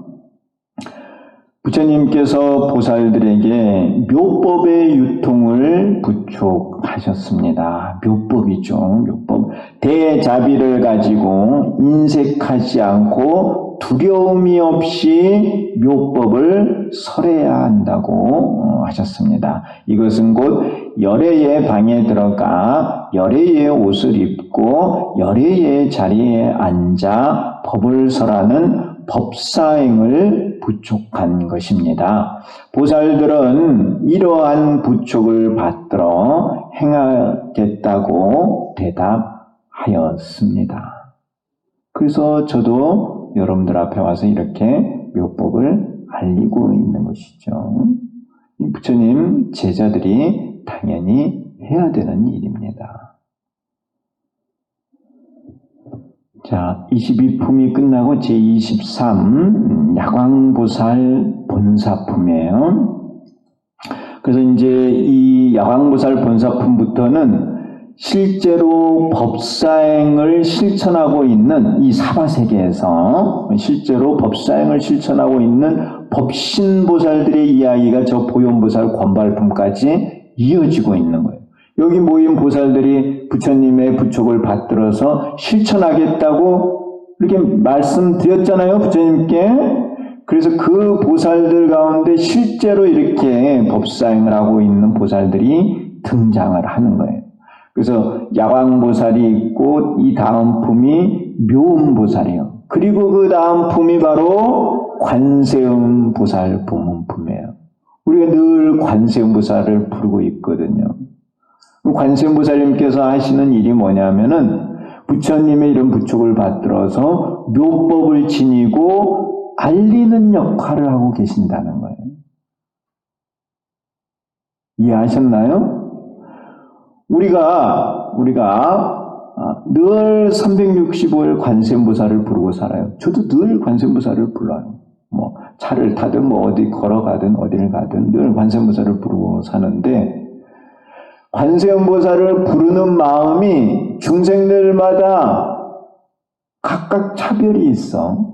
S2: 부처님께서 보살들에게 묘법의 유통을 부촉하셨습니다. 묘법이죠. 묘법. 대자비를 가지고 인색하지 않고 두려움이 없이 묘법을 설해야 한다고 하셨습니다. 이것은 곧 열애의 방에 들어가 열애의 옷을 입고 열애의 자리에 앉아 법을 설하는 법사행을 부촉한 것입니다. 보살들은 이러한 부촉을 받들어 행하겠다고 대답하였습니다. 그래서 저도 여러분들 앞에 와서 이렇게 묘법을 알리고 있는 것이죠. 부처님 제자들이 당연히 해야 되는 일입니다. 자, 22품이 끝나고 제23 야광보살 본사품이에요. 그래서 이제 이 야광보살 본사품부터는 실제로 법사행을 실천하고 있는 이 사바세계에서 실제로 법사행을 실천하고 있는 법신보살들의 이야기가 저 보현보살 권발품까지 이어지고 있는 거예요. 여기 모인 보살들이 부처님의 부촉을 받들어서 실천하겠다고 이렇게 말씀드렸잖아요, 부처님께. 그래서 그 보살들 가운데 실제로 이렇게 법사행을 하고 있는 보살들이 등장을 하는 거예요. 그래서 야광보살이 있고 이 다음 품이 묘음보살이에요. 그리고 그 다음 품이 바로 관세음보살 부문품이에요. 우리가 늘 관세음보살을 부르고 있거든요. 관세음보살님께서 하시는 일이 뭐냐면은 부처님의 이런 부촉을 받들어서 묘법을 지니고 알리는 역할을 하고 계신다는 거예요. 이해하셨나요? 우리가 늘 365일 관세음보살을 부르고 살아요. 저도 늘 관세음보살을 불러요. 뭐 차를 타든 뭐 어디 걸어가든 어디를 가든 늘 관세음보살을 부르고 사는데 관세음보살을 부르는 마음이 중생들마다 각각 차별이 있어.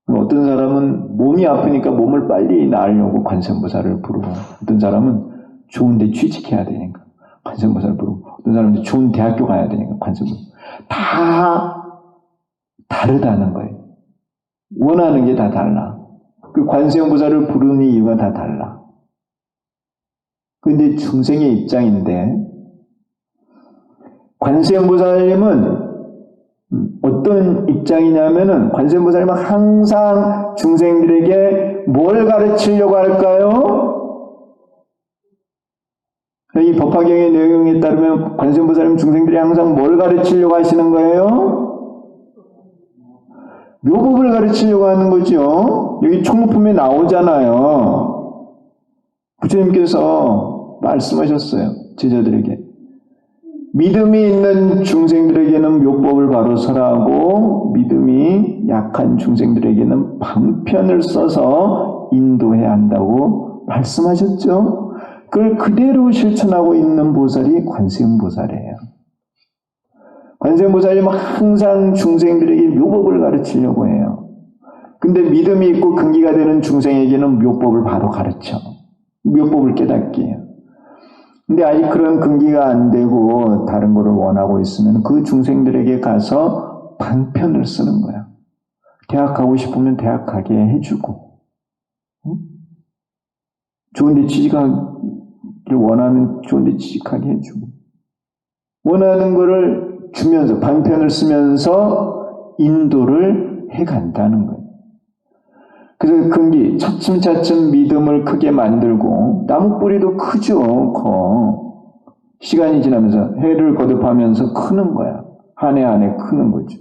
S2: 어떤 사람은 몸이 아프니까 몸을 빨리 나으려고 관세음보살을 부르고, 어떤 사람은 좋은 데 취직해야 되니까 관세음보살을 부르고, 어떤 사람은 좋은 대학교 가야 되니까 관세음보살. 다 다르다는 거예요. 원하는 게 다 달라. 그 관세음보살을 부르는 이유가 다 달라. 근데 중생의 입장인데, 관세음보살님은 어떤 입장이냐면은, 관세음보살님은 항상 중생들에게 뭘 가르치려고 할까요? 이 법화경의 내용에 따르면 관세음보살님 중생들이 항상 뭘 가르치려고 하시는 거예요? 묘법을 가르치려고 하는 거죠. 여기 총무품에 나오잖아요. 부처님께서 말씀하셨어요. 제자들에게. 믿음이 있는 중생들에게는 묘법을 바로 설하고 믿음이 약한 중생들에게는 방편을 써서 인도해야 한다고 말씀하셨죠. 그걸 그대로 실천하고 있는 보살이 관세음보살이에요. 관세음보살님은 항상 중생들에게 묘법을 가르치려고 해요. 근데 믿음이 있고 근기가 되는 중생에게는 묘법을 바로 가르쳐. 묘법을 깨닫게 해요. 근데 아직 그런 근기가 안 되고 다른 거를 원하고 있으면 그 중생들에게 가서 방편을 쓰는 거야. 대학 가고 싶으면 대학 가게 해주고, 좋은데 취직하기를 원하는 좋은데 취직하게 해주고, 원하는 거를 주면서 방편을 쓰면서 인도를 해간다는 거예요. 그래서 근기, 차츰차츰 믿음을 크게 만들고, 나무 뿌리도 크죠, 커. 시간이 지나면서 해를 거듭하면서 크는 거야. 한 해 한 해 크는 거죠.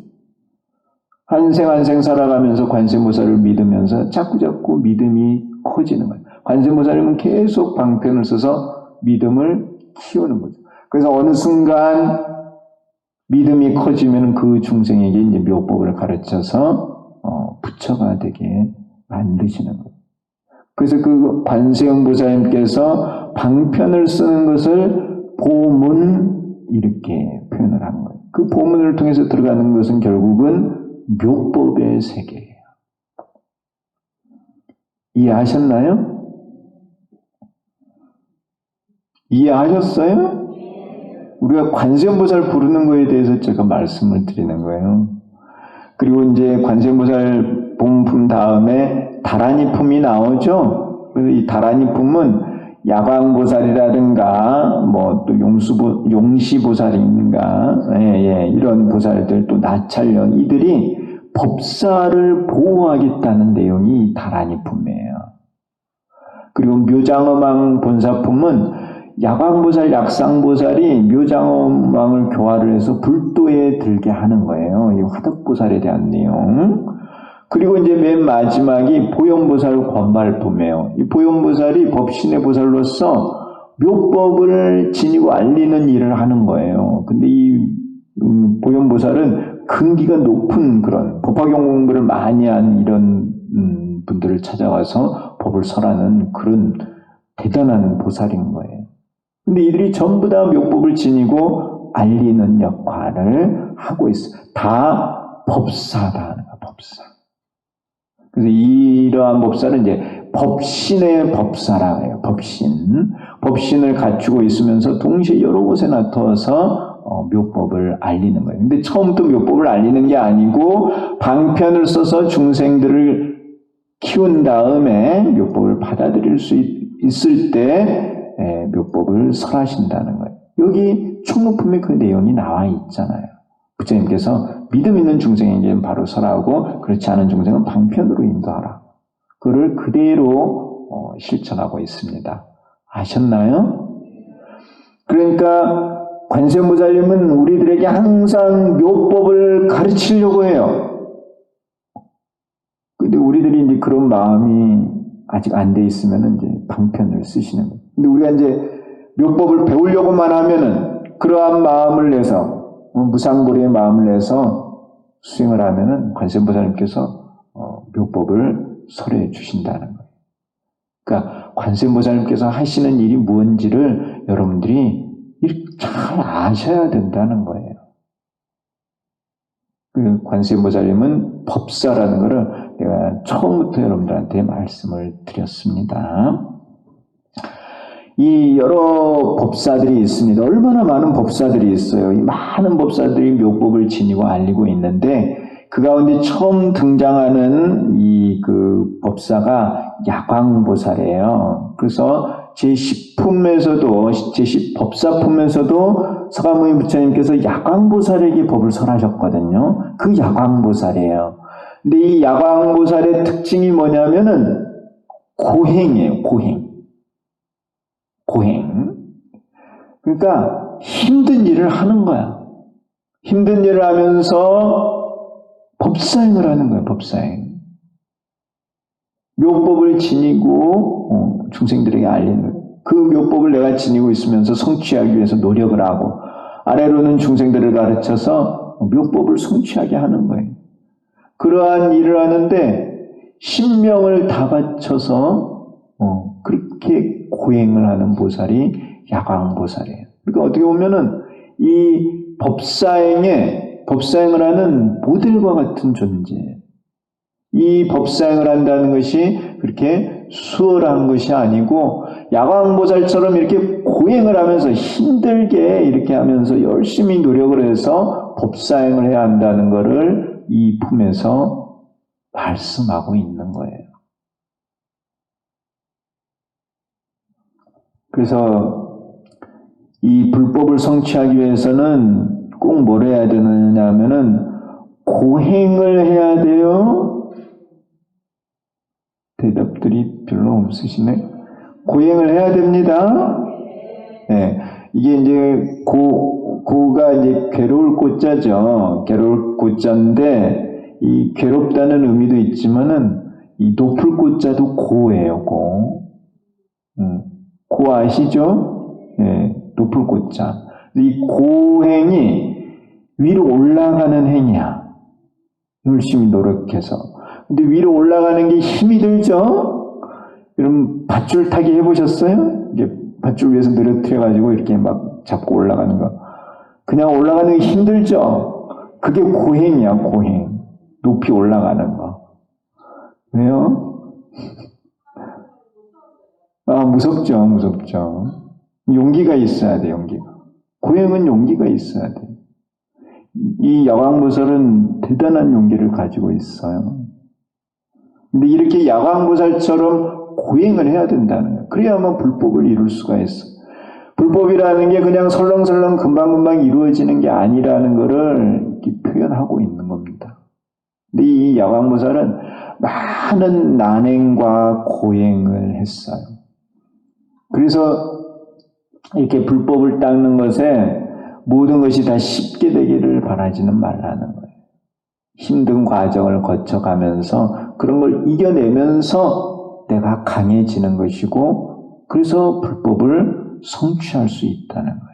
S2: 한 생 한 생 살아가면서 관세음보살을 믿으면서 자꾸자꾸 믿음이 커지는 거예요. 관세음보살님은 계속 방편을 써서 믿음을 키우는 거죠. 그래서 어느 순간 믿음이 커지면 그 중생에게 이제 묘법을 가르쳐서 부처가 되게 만드시는 거예요. 그래서 그 관세음보살님께서 방편을 쓰는 것을 보문 이렇게 표현을 하는 거예요. 그 보문을 통해서 들어가는 것은 결국은 묘법의 세계예요. 이해하셨나요? 이해하셨어요? 우리가 관세음보살 부르는 거에 대해서 제가 말씀을 드리는 거예요. 그리고 이제 관세음보살 본품 다음에 다라니품이 나오죠. 그래서 이 다라니품은 야광보살이라든가 뭐 또 용시보살인가 이런 보살들 또 나찰령 이들이 법사를 보호하겠다는 내용이 다라니품이에요. 그리고 묘장엄왕 본사품은 야광보살, 약상보살이 묘장엄왕을 교화를 해서 불도에 들게 하는 거예요. 이 화덕보살에 대한 내용. 그리고 이제 맨 마지막이 보현보살 권말품이에요. 이 보현보살이 법신의 보살로서 묘법을 지니고 알리는 일을 하는 거예요. 근데 이 보현보살은 근기가 높은 그런 법화경 공부를 많이 한 이런 분들을 찾아와서 법을 설하는 그런 대단한 보살인 거예요. 근데 이들이 전부 다 묘법을 지니고 알리는 역할을 하고 있어요. 다 법사다 하는 거야, 법사. 그래서 이러한 법사는 이제 법신의 법사라고 해요. 법신을 갖추고 있으면서 동시에 여러 곳에 나타나서 묘법을 알리는 거예요. 근데 처음부터 묘법을 알리는 게 아니고 방편을 써서 중생들을 키운 다음에 묘법을 받아들일 수 있을 때 묘법을 설하신다는 거예요. 여기 충무품에 그 내용이 나와 있잖아요. 부처님께서 믿음 있는 중생에게는 바로 설하고 그렇지 않은 중생은 방편으로 인도하라. 그를 그대로 실천하고 있습니다. 아셨나요? 그러니까 관세음보살님은 우리들에게 항상 묘법을 가르치려고 해요. 근데 우리들이 이제 그런 마음이 아직 안 돼 있으면 이제 방편을 쓰시는 거예요. 근데 우리가 이제 묘법을 배우려고만 하면은 그러한 마음을 내서 무상고리의 마음을 내서 수행을 하면은 관세음보살님께서 묘법을 설해 주신다는 거예요. 그러니까 관세음보살님께서 하시는 일이 무엇인지를 여러분들이 잘 아셔야 된다는 거예요. 그 관세음보살님은 법사라는 것을 내가 처음부터 여러분들한테 말씀을 드렸습니다. 이 여러 법사들이 있습니다. 얼마나 많은 법사들이 있어요. 이 많은 법사들이 묘법을 지니고 알리고 있는데 그 가운데 처음 등장하는 이 그 법사가 야광보살이에요. 그래서 제10품에서도 제10법사품에서도 서가모니 부처님께서 야광보살에게 법을 설하셨거든요. 그 야광보살이에요. 근데 이 야광보살의 특징이 뭐냐면은 고행이에요. 고행. 그러니까 힘든 일을 하는 거야. 힘든 일을 하면서 법사행을 하는 거야. 법사행. 묘법을 지니고 중생들에게 알리는 거야. 그 묘법을 내가 지니고 있으면서 성취하기 위해서 노력을 하고 아래로는 중생들을 가르쳐서 묘법을 성취하게 하는 거예요. 그러한 일을 하는데 신명을 다 바쳐서 그렇게 고행을 하는 보살이 야광보살이에요. 그러니까 어떻게 보면은 이 법사행을 하는 모델과 같은 존재예요. 이 법사행을 한다는 것이 그렇게 수월한 것이 아니고 야광보살처럼 이렇게 고행을 하면서 힘들게 이렇게 하면서 열심히 노력을 해서 법사행을 해야 한다는 것을 이 품에서 말씀하고 있는 거예요. 그래서 이 불법을 성취하기 위해서는 꼭 뭘 해야 되느냐 하면은 고행을 해야 돼요. 대답들이 별로 없으시네. 고행을 해야 됩니다. 네. 이게 이제 고가 이제 괴로울 고자죠. 괴로울 고자인데 이 괴롭다는 의미도 있지만은 이 높을 꽃자도 고예요, 고. 고 아시죠? 예, 높을 꽃자. 이 고행이 위로 올라가는 행위야. 열심히 노력해서. 근데 위로 올라가는 게 힘이 들죠? 여러분, 밧줄 타기 해보셨어요? 이게 밧줄 위에서 늘어뜨려가지고 이렇게 막 잡고 올라가는 거. 그냥 올라가는 게 힘들죠? 그게 고행이야, 고행. 높이 올라가는 거. 왜요? 무섭죠, 무섭죠. 용기가 있어야 돼, 용기가. 고행은 용기가 있어야 돼. 이 야광보살은 대단한 용기를 가지고 있어요. 근데 이렇게 야광보살처럼 고행을 해야 된다는 거예요. 그래야만 불법을 이룰 수가 있어. 불법이라는 게 그냥 설렁설렁 금방금방 이루어지는 게 아니라는 것을 표현하고 있는 겁니다. 근데 이 야광보살은 많은 난행과 고행을 했어요. 그래서 이렇게 불법을 닦는 것에 모든 것이 다 쉽게 되기를 바라지는 말라는 거예요. 힘든 과정을 거쳐가면서 그런 걸 이겨내면서 내가 강해지는 것이고, 그래서 불법을 성취할 수 있다는 거예요.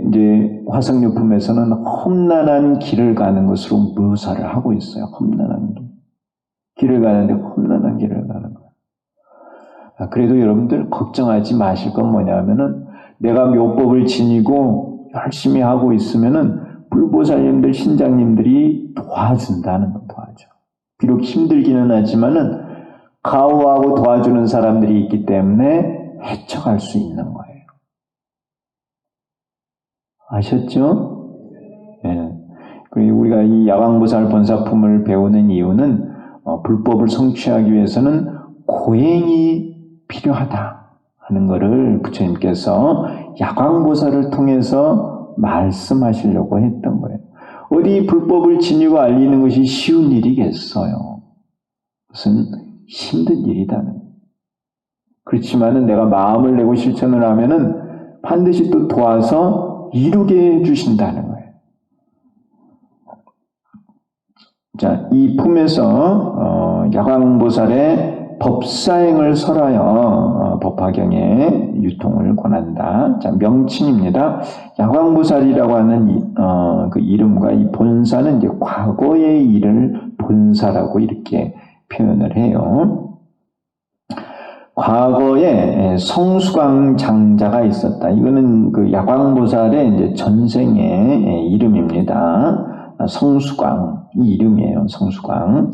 S2: 이제 화성유품에서는 험난한 길을 가는 것으로 묘사를 하고 있어요. 험난한 길. 길을 가는데 험난한 길을 가는 거예요. 그래도 여러분들 걱정하지 마실 건 뭐냐면은 내가 묘법을 지니고 열심히 하고 있으면은 불보살님들, 신장님들이 도와준다는 거, 도와줘. 비록 힘들기는 하지만은 가호하고 도와주는 사람들이 있기 때문에 헤쳐갈 수 있는 거예요. 아셨죠? 예. 그리고 우리가 이 야광보살 본사품을 배우는 이유는 불법을 성취하기 위해서는 고행이 필요하다 하는 것을 부처님께서 야광보살을 통해서 말씀하시려고 했던 거예요. 어디 불법을 지니고 알리는 것이 쉬운 일이겠어요. 그것은 힘든 일이다는 거예요. 그렇지만은 내가 마음을 내고 실천을 하면은 반드시 또 도와서 이루게 해주신다는 거예요. 자, 이 품에서 야광보살의 법사행을 설하여 법화경에 유통을 권한다. 자, 명칭입니다. 야광보살이라고 하는 그 이름과 이 본사는 이제 과거의 일을 본사라고 이렇게 표현을 해요. 과거에 성수광 장자가 있었다. 이거는 그 야광보살의 이제 전생의 이름입니다. 성수광, 이 이름이에요. 성수광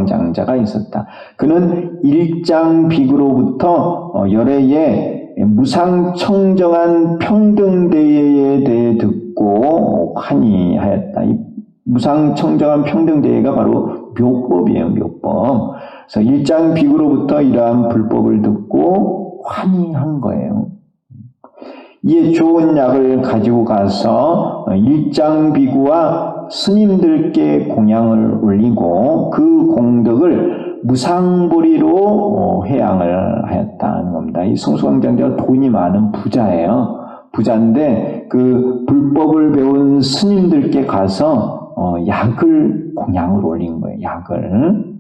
S2: 장자가 있었다. 그는 일장비구로부터 열애의 무상청정한 평등대회에 대해 듣고 환희하였다. 이 무상청정한 평등대회가 바로 묘법이에요. 묘법. 그래서 일장비구로부터 이러한 불법을 듣고 환희한 거예요. 이에 좋은 약을 가지고 가서 일장비구와 스님들께 공양을 올리고 그 공덕을 무상보리로 회양을 하였다는 겁니다. 이 성수광장자가 돈이 많은 부자예요. 부자인데 그 불법을 배운 스님들께 가서 약을 공양을 올린 거예요. 약을.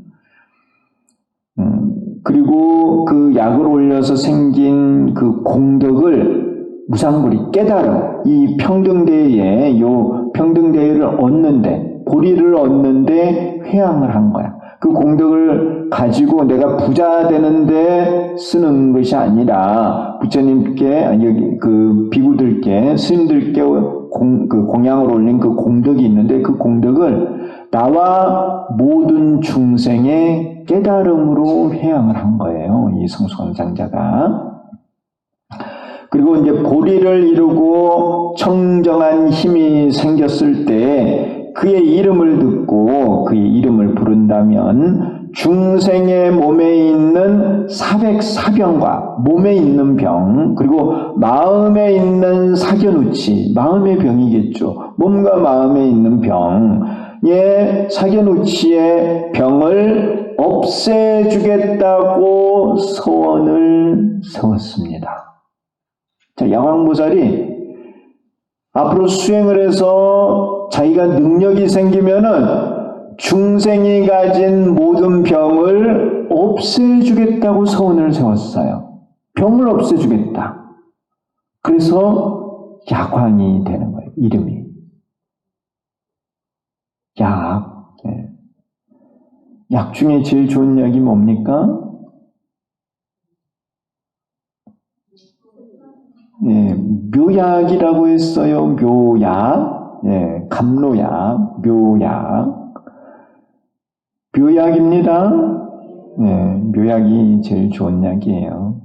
S2: 그리고 그 약을 올려서 생긴 그 공덕을 무상보리, 깨달음, 이 평등대회에 요 평등대회를 얻는데, 보리를 얻는데 회양을 한 거야. 그 공덕을 가지고 내가 부자 되는데 쓰는 것이 아니라 부처님께, 여기 그 비구들께, 스님들께 공양을 올린 그 공덕이 있는데 그 공덕을 나와 모든 중생의 깨달음으로 회양을 한 거예요. 이 성수광장자가. 그리고 이제 보리를 이루고 청정한 힘이 생겼을 때 그의 이름을 듣고 그의 이름을 부른다면 중생의 몸에 있는 사백사병과 몸에 있는 병, 그리고 마음에 있는 사견우치, 마음의 병이겠죠. 몸과 마음에 있는 병의 사견우치의 병을 없애주겠다고 소원을 세웠습니다. 자, 야광보살이 앞으로 수행을 해서 자기가 능력이 생기면은 중생이 가진 모든 병을 없애주겠다고 서원을 세웠어요. 병을 없애주겠다. 그래서 약왕이 되는 거예요. 이름이. 약. 네. 약 중에 제일 좋은 약이 뭡니까? 네, 묘약이라고 했어요. 묘약. 네, 감로약, 묘약. 묘약입니다. 네, 묘약이 제일 좋은 약이에요.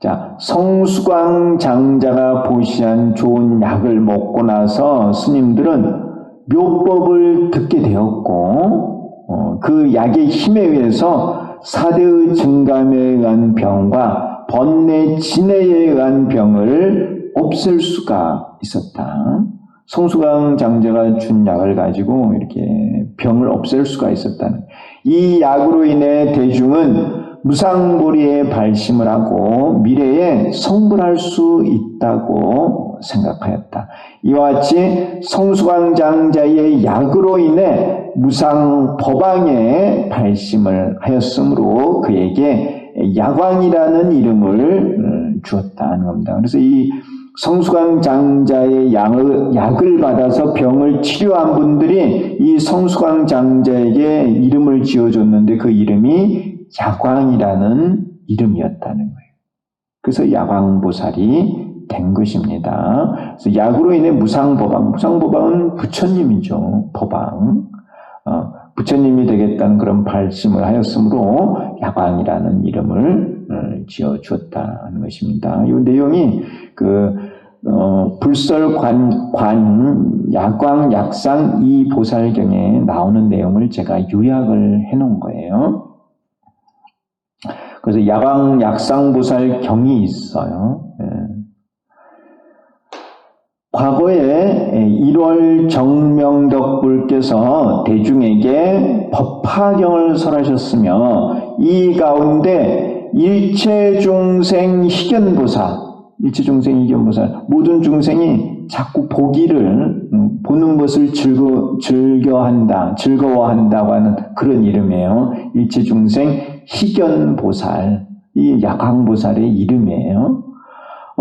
S2: 자, 성수광 장자가 보시한 좋은 약을 먹고 나서 스님들은 묘법을 듣게 되었고, 그 약의 힘에 의해서 사대의 증감에 의한 병과 번뇌 진해에 의한 병을 없앨 수가 있었다. 성수광 장자가 준 약을 가지고 이렇게 병을 없앨 수가 있었다는. 이 약으로 인해 대중은 무상보리에 발심을 하고 미래에 성불할 수 있다고 생각하였다. 이와 같이 성수광 장자의 약으로 인해 무상법왕에 발심을 하였으므로 그에게 약왕이라는 이름을 주었다는 겁니다. 그래서 이 성수광 장자의 약을 받아서 병을 치료한 분들이 이 성수광 장자에게 이름을 지어줬는데 그 이름이 약왕이라는 이름이었다는 거예요. 그래서 약왕보살이 된 것입니다. 그래서 약으로 인해 무상법왕, 무상법왕은 부처님이죠. 법왕. 부처님이 되겠다는 그런 발심을 하였으므로 약왕이라는 이름을 지어주었다는 것입니다. 이 내용이 불설관, 약왕, 약상 이 보살경에 나오는 내용을 제가 요약을 해놓은 거예요. 그래서 약왕, 약상 보살 경이 있어요. 과거에 1월 정명덕 불께서 대중에게 법화경을 설하셨으며 이 가운데 일체중생 희견보살, 모든 중생이 자꾸 보는 것을 즐거워한다고 하는 그런 이름이에요. 일체중생 희견보살, 이 약왕보살의 이름이에요.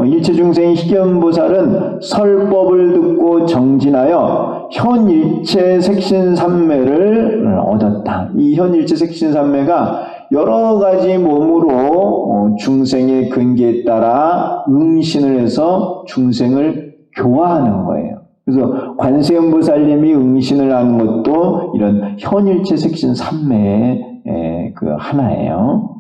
S2: 일체중생 희견보살은 설법을 듣고 정진하여 현일체색신삼매를 얻었다. 이 현일체색신삼매가 여러 가지 몸으로 중생의 근기에 따라 응신을 해서 중생을 교화하는 거예요. 그래서 관세음보살님이 응신을 하는 것도 이런 현일체색신삼매의 그 하나예요.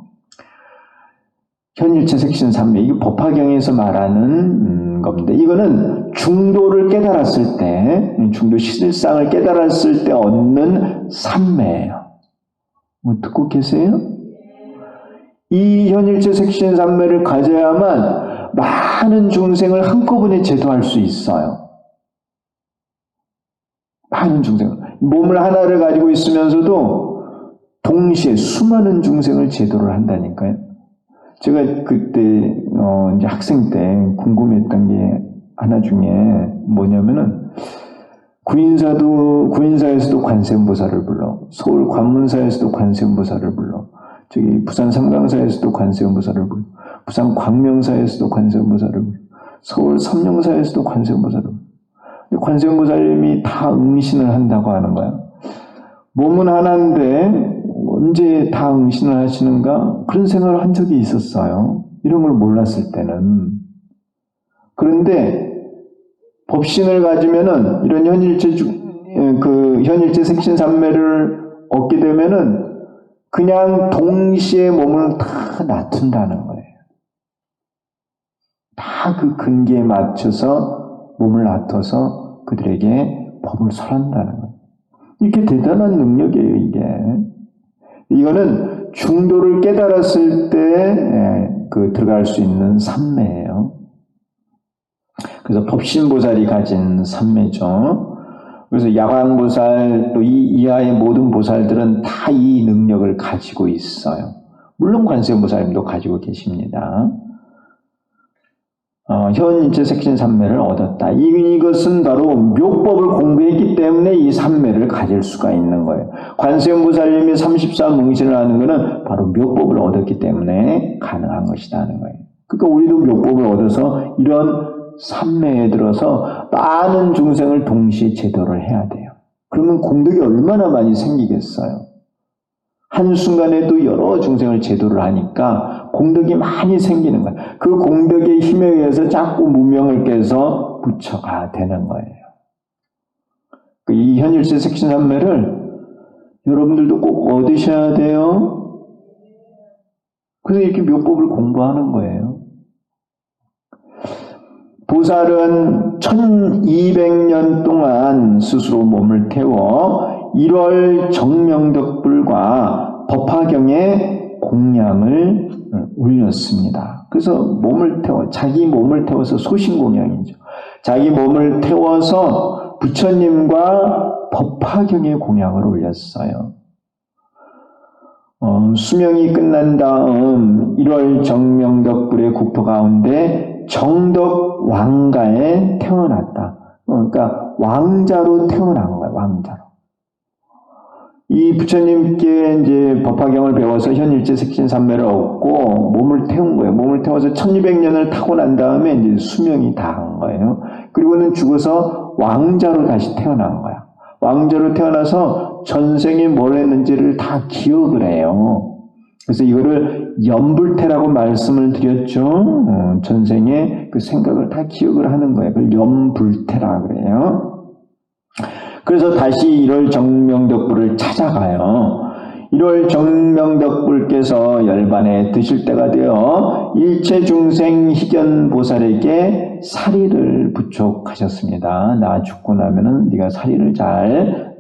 S2: 현일체색신삼매, 이게 법화경에서 말하는 겁니다. 이거는 중도를 깨달았을 때, 중도 실상을 깨달았을 때 얻는 삼매예요. 듣고 계세요? 이 현일체색신삼매를 가져야만 많은 중생을 한꺼번에 제도할 수 있어요. 많은 중생을. 몸을 하나를 가지고 있으면서도 동시에 수많은 중생을 제도를 한다니까요. 제가 그때 이제 학생 때 궁금했던 게 하나 중에 뭐냐면은 구인사에서도 관세음보살을 불러, 서울 관문사에서도 관세음보살을 불러, 저기 부산 삼강사에서도 관세음보살을 불러, 부산 광명사에서도 관세음보살을 불러, 서울 삼룡사에서도 관세음보살을 불러. 관세음보살님이 다 응신을 한다고 하는 거야. 몸은 하나인데 언제 다 응신을 하시는가? 그런 생각을 한 적이 있었어요. 이런 걸 몰랐을 때는. 그런데 법신을 가지면은 이런 현일체 색신삼매를 얻게 되면은 그냥 동시에 몸을 다 놔둔다는 거예요. 다 그 근기에 맞춰서 몸을 놔둬서 그들에게 법을 설한다는 거예요. 이게 대단한 능력이에요, 이게. 이거는 중도를 깨달았을 때 들어갈 수 있는 삼매예요. 그래서 법신보살이 가진 삼매죠. 그래서 약왕보살 또 이 이하의 모든 보살들은 다 이 능력을 가지고 있어요. 물론 관세음보살님도 가지고 계십니다. 현일체 색신 삼매를 얻었다. 이것은 바로 묘법을 공부했기 때문에 이 삼매를 가질 수가 있는 거예요. 관세음보살님이 34뭉신을 하는 것은 바로 묘법을 얻었기 때문에 가능한 것이다 하는 거예요. 그러니까 우리도 묘법을 얻어서 이런 삼매에 들어서 많은 중생을 동시에 제도를 해야 돼요. 그러면 공덕이 얼마나 많이 생기겠어요. 한순간에도 여러 중생을 제도를 하니까 공덕이 많이 생기는 거예요. 그 공덕의 힘에 의해서 자꾸 무명을 깨서 부처가 되는 거예요. 이 현일세 색신삼매를 여러분들도 꼭 얻으셔야 돼요. 그래서 이렇게 묘법을 공부하는 거예요. 보살은 1200년 동안 스스로 몸을 태워 1월 정명덕불과 법화경에 공양을 올렸습니다. 그래서 몸을 태워, 자기 몸을 태워서 소신공양이죠. 자기 몸을 태워서 부처님과 법화경에 공양을 올렸어요. 수명이 끝난 다음 1월 정명덕불의 국토 가운데 정덕 왕가에 태어났다. 그러니까 왕자로 태어난 거예요. 왕자로. 이 부처님께 이제 법화경을 배워서 현일체 색신삼매를 얻고 몸을 태운 거예요. 몸을 태워서 1200년을 타고 난 다음에 이제 수명이 다한 거예요. 그리고는 죽어서 왕자로 다시 태어난 거야. 왕자로 태어나서 전생에 뭘 했는지를 다 기억을 해요. 그래서 이거를 염불태라고 말씀을 드렸죠. 전생에 그 생각을 다 기억을 하는 거예요. 그걸 염불태라 그래요. 그래서 다시 1월 정명덕불을 찾아가요. 1월 정명덕불께서 열반에 드실 때가 되어 일체중생 희견보살에게 사리를 부촉하셨습니다. 나 죽고 나면은 네가 사리를 잘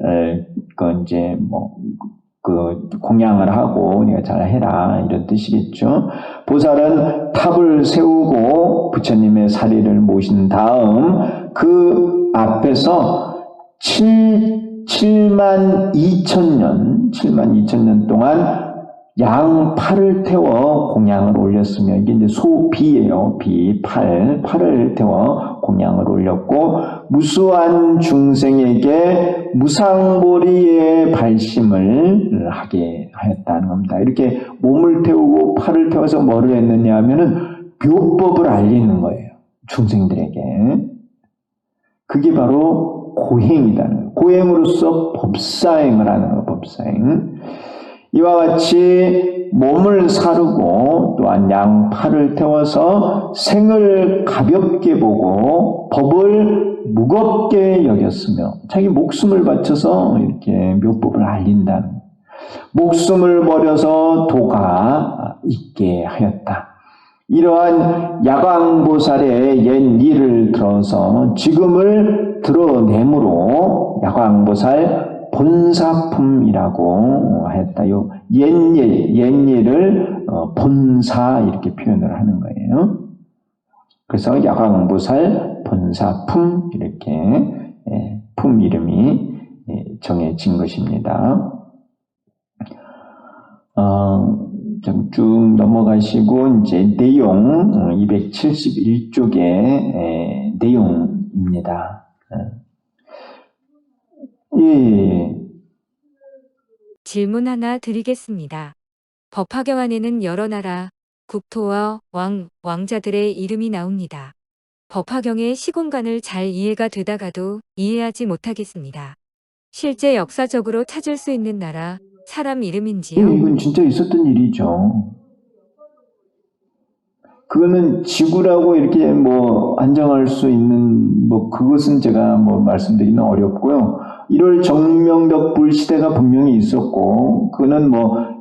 S2: 공양을 하고 네가 잘 해라 이런 뜻이겠죠. 보살은 탑을 세우고 부처님의 사리를 모신 다음 그 앞에서 7만 2천 년 동안 양 팔을 태워 공양을 올렸으며, 이게 이제 소비예요. 팔을 태워 공양을 올렸고, 무수한 중생에게 무상보리의 발심을 하게 하였다는 겁니다. 이렇게 몸을 태우고 팔을 태워서 뭐를 했느냐 하면은 묘법을 알리는 거예요. 중생들에게. 그게 바로 고행이라는 거예요. 고행으로서 법사행을 하는 거예요. 법사행. 이와 같이 몸을 사르고 또한 양팔을 태워서 생을 가볍게 보고 법을 무겁게 여겼으며, 자기 목숨을 바쳐서 이렇게 묘법을 알린다는 거예요. 목숨을 버려서 도가 있게 하였다. 이러한 야광보살의 옛 일을 들어서 지금을 드러내므로 야광보살 본사품이라고 하였다. 요 옛일을 본사 이렇게 표현을 하는 거예요. 그래서 야광보살 본사품 이렇게 품 이름이 정해진 것입니다. 좀 쭉 넘어가시고 이제 내용 271쪽의 내용입니다. 예.
S3: 질문 하나 드리겠습니다. 법화경 안에는 여러 나라, 국토와 왕자들의 이름이 나옵니다. 법화경의 시공간을 잘 이해가 되다가도 이해하지 못하겠습니다. 실제 역사적으로 찾을 수 있는 나라, 사람 이름인지요?
S2: 이건 진짜 있었던 일이죠. 그거는 지구라고 이렇게 안정할 수 있는 그것은 제가 말씀드리기는 어렵고요. 1월 정명덕불 시대가 분명히 있었고, 그거는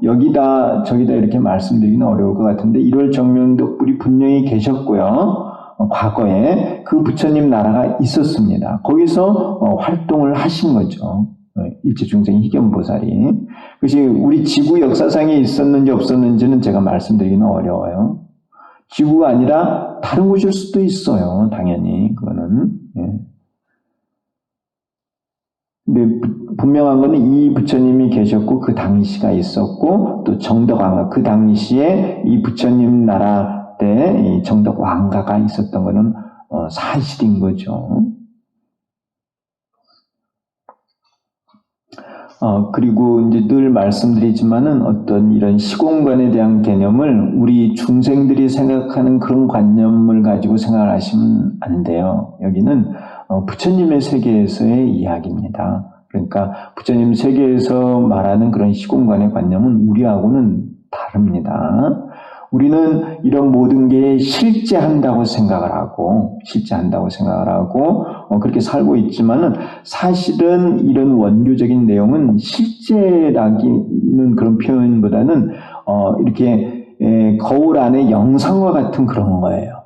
S2: 여기다 저기다 이렇게 말씀드리기는 어려울 것 같은데, 1월 정명덕불이 분명히 계셨고요. 과거에 그 부처님 나라가 있었습니다. 거기서 활동을 하신 거죠. 일체중생 희견보살이. 그것이 우리 지구 역사상에 있었는지 없었는지는 제가 말씀드리기는 어려워요. 지구가 아니라 다른 곳일 수도 있어요. 당연히 그거는. 근데 분명한 거는 이 부처님이 계셨고 그 당시가 있었고, 또 정덕왕가 그 당시에 이 부처님 나라 때 이 정덕 왕가가 있었던 것은 사실인 거죠. 그리고 이제 늘 말씀드리지만은 어떤 이런 시공간에 대한 개념을 우리 중생들이 생각하는 그런 관념을 가지고 생각을 하시면 안 돼요. 여기는 부처님의 세계에서의 이야기입니다. 그러니까 부처님 세계에서 말하는 그런 시공간의 관념은 우리하고는 다릅니다. 우리는 이런 모든 게 실제한다고 생각을 하고 그렇게 살고 있지만은 사실은 이런 원교적인 내용은 실제라기는 그런 표현보다는 이렇게 거울 안에 영상과 같은 그런 거예요.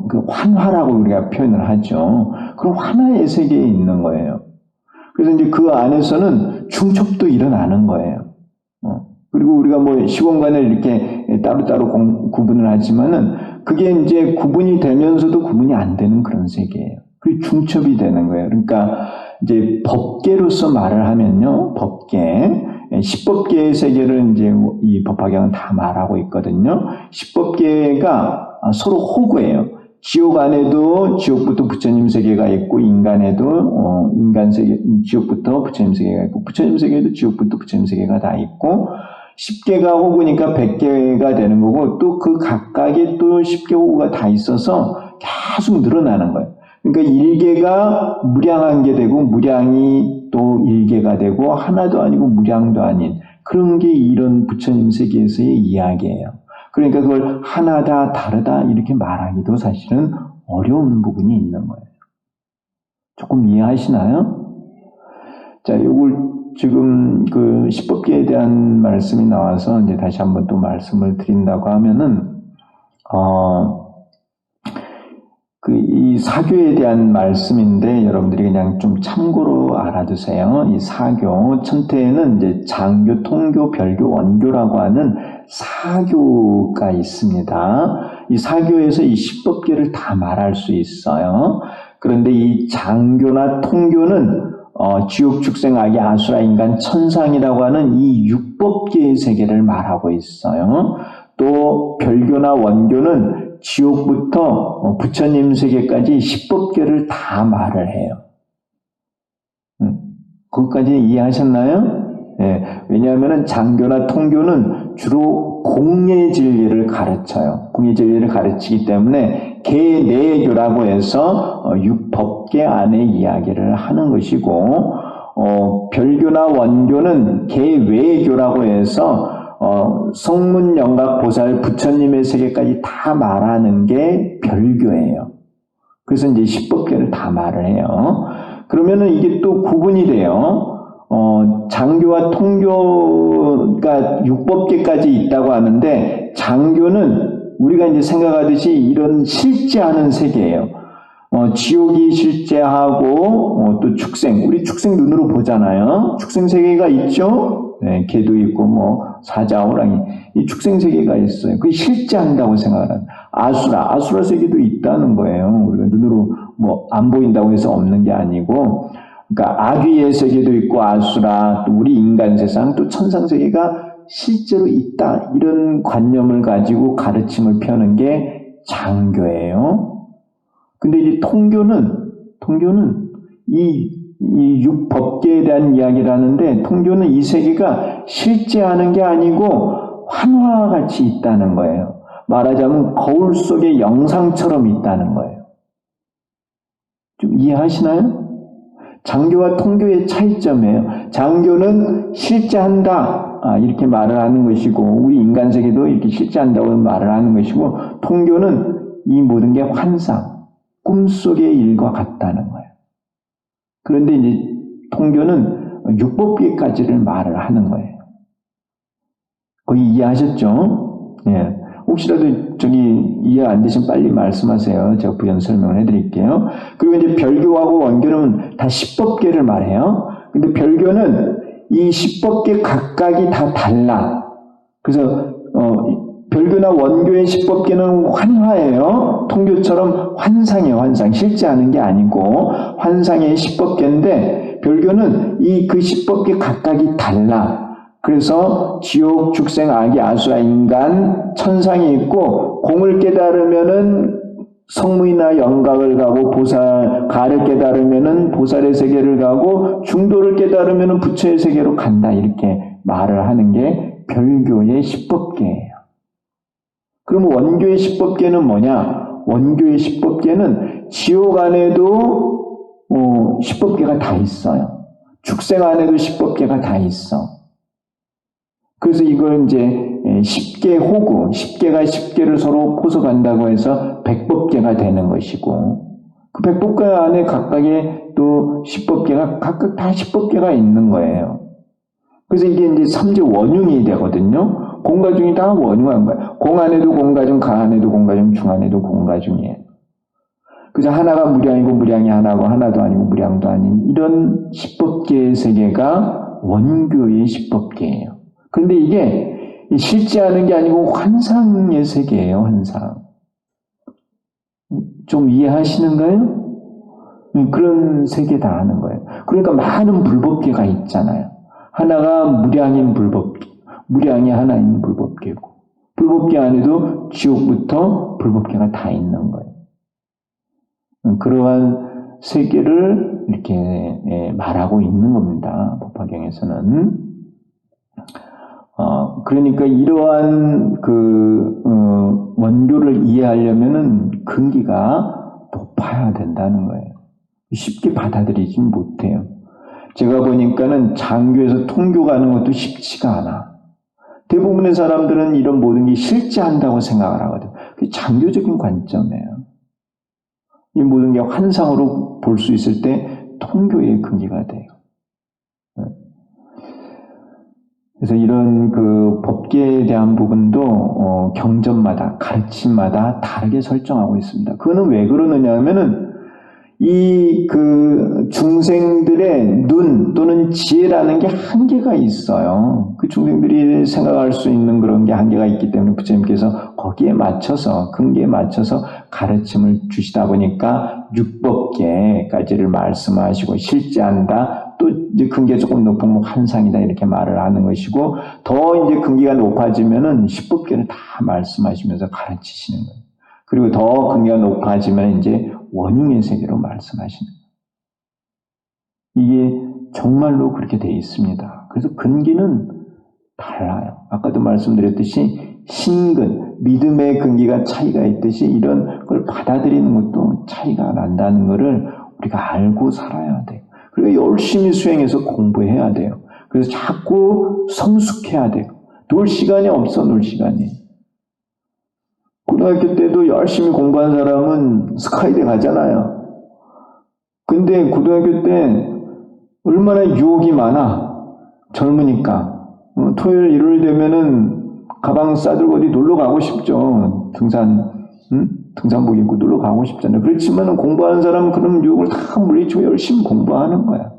S2: 그 환화라고 우리가 표현을 하죠. 그런 환화의 세계에 있는 거예요. 그래서 이제 그 안에서는 중첩도 일어나는 거예요. 그리고 우리가 뭐 시공간을 이렇게 따로따로 구분을 하지만은 그게 이제 구분이 되면서도 구분이 안 되는 그런 세계예요. 그게 중첩이 되는 거예요. 그러니까 이제 법계로서 말을 하면요. 법계. 십법계의 세계를 이제 이 법화경은 다 말하고 있거든요. 십법계가 서로 호구예요. 지옥 안에도 지옥부터 부처님 세계가 있고 인간에도 인간 세계 지옥부터 부처님 세계가 있고 부처님 세계에도 지옥부터 부처님 세계가 다 있고 10개가 호구니까 100개가 되는 거고 또 그 각각에 또 10개 호구가 다 있어서 계속 늘어나는 거예요. 그러니까 1개가 무량한 게 되고 무량이 또 1개가 되고 하나도 아니고 무량도 아닌 그런 게 이런 부처님 세계에서의 이야기예요. 그러니까 그걸 하나다 다르다 이렇게 말하기도 사실은 어려운 부분이 있는 거예요. 조금 이해하시나요? 자, 요걸 지금 그 십법계에 대한 말씀이 나와서 이제 다시 한번 또 말씀을 드린다고 하면은 이 사교에 대한 말씀인데 여러분들이 그냥 좀 참고로 알아두세요. 이 사교 천태에는 이제 장교, 통교, 별교, 원교라고 하는 사교가 있습니다. 이 사교에서 이 십법계를 다 말할 수 있어요. 그런데 이 장교나 통교는 지옥, 축생, 악의, 아수라, 인간, 천상이라고 하는 이 육법계의 세계를 말하고 있어요. 또 별교나 원교는 지옥부터 부처님 세계까지 십법계를 다 말을 해요. 그것까지 이해하셨나요? 네, 왜냐하면 장교나 통교는 주로 공예 진리를 가르쳐요. 공예 진리를 가르치기 때문에 개내교라고 해서 육법계 안의 이야기를 하는 것이고 별교나 원교는 개외교라고 해서 성문, 영각, 보살, 부처님의 세계까지 다 말하는 게 별교예요. 그래서 이제 십법계를 다 말을 해요. 그러면은 이게 또 구분이 돼요. 장교와 통교가 육법계까지 있다고 하는데 장교는 우리가 이제 생각하듯이 이런 실제하는 세계예요. 지옥이 실제하고 또 축생, 우리 축생 눈으로 보잖아요. 축생 세계가 있죠. 네, 개도 있고 뭐 사자, 호랑이 이 축생 세계가 있어요. 그게 실제한다고 생각하는 아수라 세계도 있다는 거예요. 우리가 눈으로 뭐 안 보인다고 해서 없는 게 아니고, 그러니까 아귀의 세계도 있고 아수라, 또 우리 인간 세상, 또 천상 세계가 실제로 있다 이런 관념을 가지고 가르침을 펴는 게 장교예요. 근데 이제 통교는 이 육법계에 대한 이야기를 하는데 통교는 이 세계가 실제하는 게 아니고 환화와 같이 있다는 거예요. 말하자면 거울 속의 영상처럼 있다는 거예요. 좀 이해하시나요? 장교와 통교의 차이점이에요. 장교는 실제한다 이렇게 말을 하는 것이고 우리 인간 세계도 이렇게 실제한다고 말을 하는 것이고 통교는 이 모든 게 환상, 꿈속의 일과 같다는 거예요. 그런데 이제 통교는 육법계까지를 말을 하는 거예요. 거기 이해하셨죠? 예. 혹시라도 이해 안 되시면 빨리 말씀하세요. 제가 부연 설명을 해드릴게요. 그리고 이제 별교하고 원교는 다 십법계를 말해요. 근데 별교는 이 십법계 각각이 다 달라. 그래서 별교나 원교의 십법계는 환화예요. 통교처럼 환상이에요. 환상. 실제하는 게 아니고 환상의 십법계인데 별교는 그 십법계 각각이 달라. 그래서 지옥, 축생, 아기, 아수라, 인간, 천상이 있고 공을 깨달으면은 성문이나 영각을 가고 가를 깨달으면은 보살의 세계를 가고 중도를 깨달으면은 부처의 세계로 간다 이렇게 말을 하는 게 별교의 십법계예요. 그럼 원교의 십법계는 뭐냐? 원교의 십법계는 지옥 안에도 십법계가 다 있어요. 축생 안에도 십법계가 다 있어. 그래서 이걸 이제 십계 호구, 십계가 십계를 서로 포섭한다고 해서 백법계가 되는 것이고, 그 백법계 안에 각각의 또 십법계가 각각 다 십법계가 있는 거예요. 그래서 이게 이제 삼재 원흉이 되거든요. 공가중이 다 원흉한 거예요. 공 안에도 공가중, 가 안에도 공가중, 중 안에도 공가중이에요. 그래서 하나가 무량이고 무량이 하나고 하나도 아니고 무량도 아닌 이런 십법계의 세계가 원교의 십법계예요. 그런데 이게 실제하는 게 아니고 환상의 세계예요, 환상. 좀 이해하시는가요? 그런 세계다 하는 거예요. 그러니까 많은 불법계가 있잖아요. 하나가 무량인 불법계, 무량이 하나인 불법계고, 불법계 안에도 지옥부터 불법계가 다 있는 거예요. 그러한 세계를 이렇게 말하고 있는 겁니다. 법화경에서는. 그러니까 이러한 원교를 이해하려면은 근기가 높아야 된다는 거예요. 쉽게 받아들이지 못해요. 제가 보니까는 장교에서 통교 가는 것도 쉽지가 않아. 대부분의 사람들은 이런 모든 게 실제한다고 생각을 하거든. 그게 장교적인 관점이에요. 이 모든 게 환상으로 볼 수 있을 때 통교의 근기가 돼요. 그래서 이런 법계에 대한 부분도 경전마다 가르침마다 다르게 설정하고 있습니다. 그거는 왜 그러느냐 하면은 이 중생들의 눈 또는 지혜라는 게 한계가 있어요. 그 중생들이 생각할 수 있는 그런 게 한계가 있기 때문에 부처님께서 거기에 맞춰서 근기에 맞춰서 가르침을 주시다 보니까 육법계까지를 말씀하시고 실제한다. 또 이제 근기가 조금 높으면 환상이다 이렇게 말을 하는 것이고 더 이제 근기가 높아지면은 십법계를 다 말씀하시면서 가르치시는 거예요. 그리고 더 근기가 높아지면 이제 원흉의 세계로 말씀하시는 거예요. 이게 정말로 그렇게 되어 있습니다. 그래서 근기는 달라요. 아까도 말씀드렸듯이 신근, 믿음의 근기가 차이가 있듯이 이런 걸 받아들이는 것도 차이가 난다는 것을 우리가 알고 살아야 돼요. 그리고 열심히 수행해서 공부해야 돼요. 그래서 자꾸 성숙해야 돼요. 놀 시간이 없어, 놀 시간이. 고등학교 때도 열심히 공부한 사람은 스카이대 가잖아요. 근데 고등학교 때 얼마나 유혹이 많아. 젊으니까. 토요일, 일요일 되면은 가방 싸들고 어디 놀러 가고 싶죠. 등산복 입고 놀러 가고 싶잖아요. 그렇지만 공부하는 사람은 그런 유혹을 다 물리치고 열심히 공부하는 거야.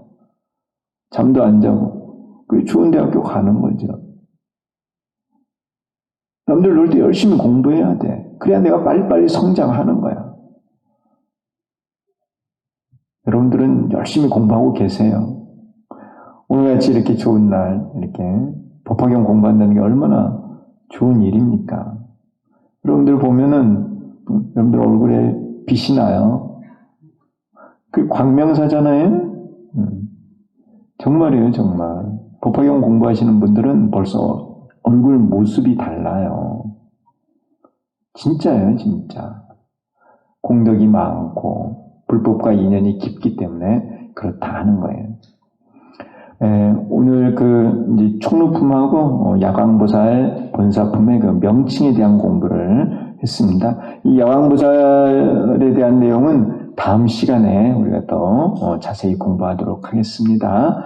S2: 잠도 안 자고. 그 좋은 대학교 가는 거죠. 남들 놀 때 열심히 공부해야 돼. 그래야 내가 빨리빨리 성장하는 거야. 여러분들은 열심히 공부하고 계세요. 오늘같이 이렇게 좋은 날, 이렇게 법화경 공부한다는 게 얼마나 좋은 일입니까? 여러분들 보면은, 여러분들 얼굴에 빛이 나요. 그 광명사잖아요? 정말이에요, 정말. 법화경 공부하시는 분들은 벌써 얼굴 모습이 달라요. 진짜예요, 진짜. 공덕이 많고 불법과 인연이 깊기 때문에 그렇다 하는 거예요. 오늘 이제 총루품하고 야광보살 본사품의 명칭에 대한 공부를 했습니다. 이 야광보살에 대한 내용은 다음 시간에 우리가 더 자세히 공부하도록 하겠습니다.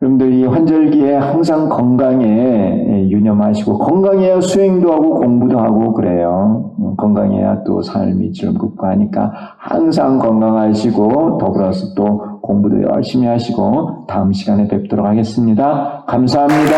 S2: 여러분들 이 환절기에 항상 건강에 유념하시고 건강해야 수행도 하고 공부도 하고 그래요. 건강해야 또 삶이 즐겁고 하니까 항상 건강하시고 더불어서 또 공부도 열심히 하시고 다음 시간에 뵙도록 하겠습니다. 감사합니다.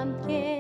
S4: 함께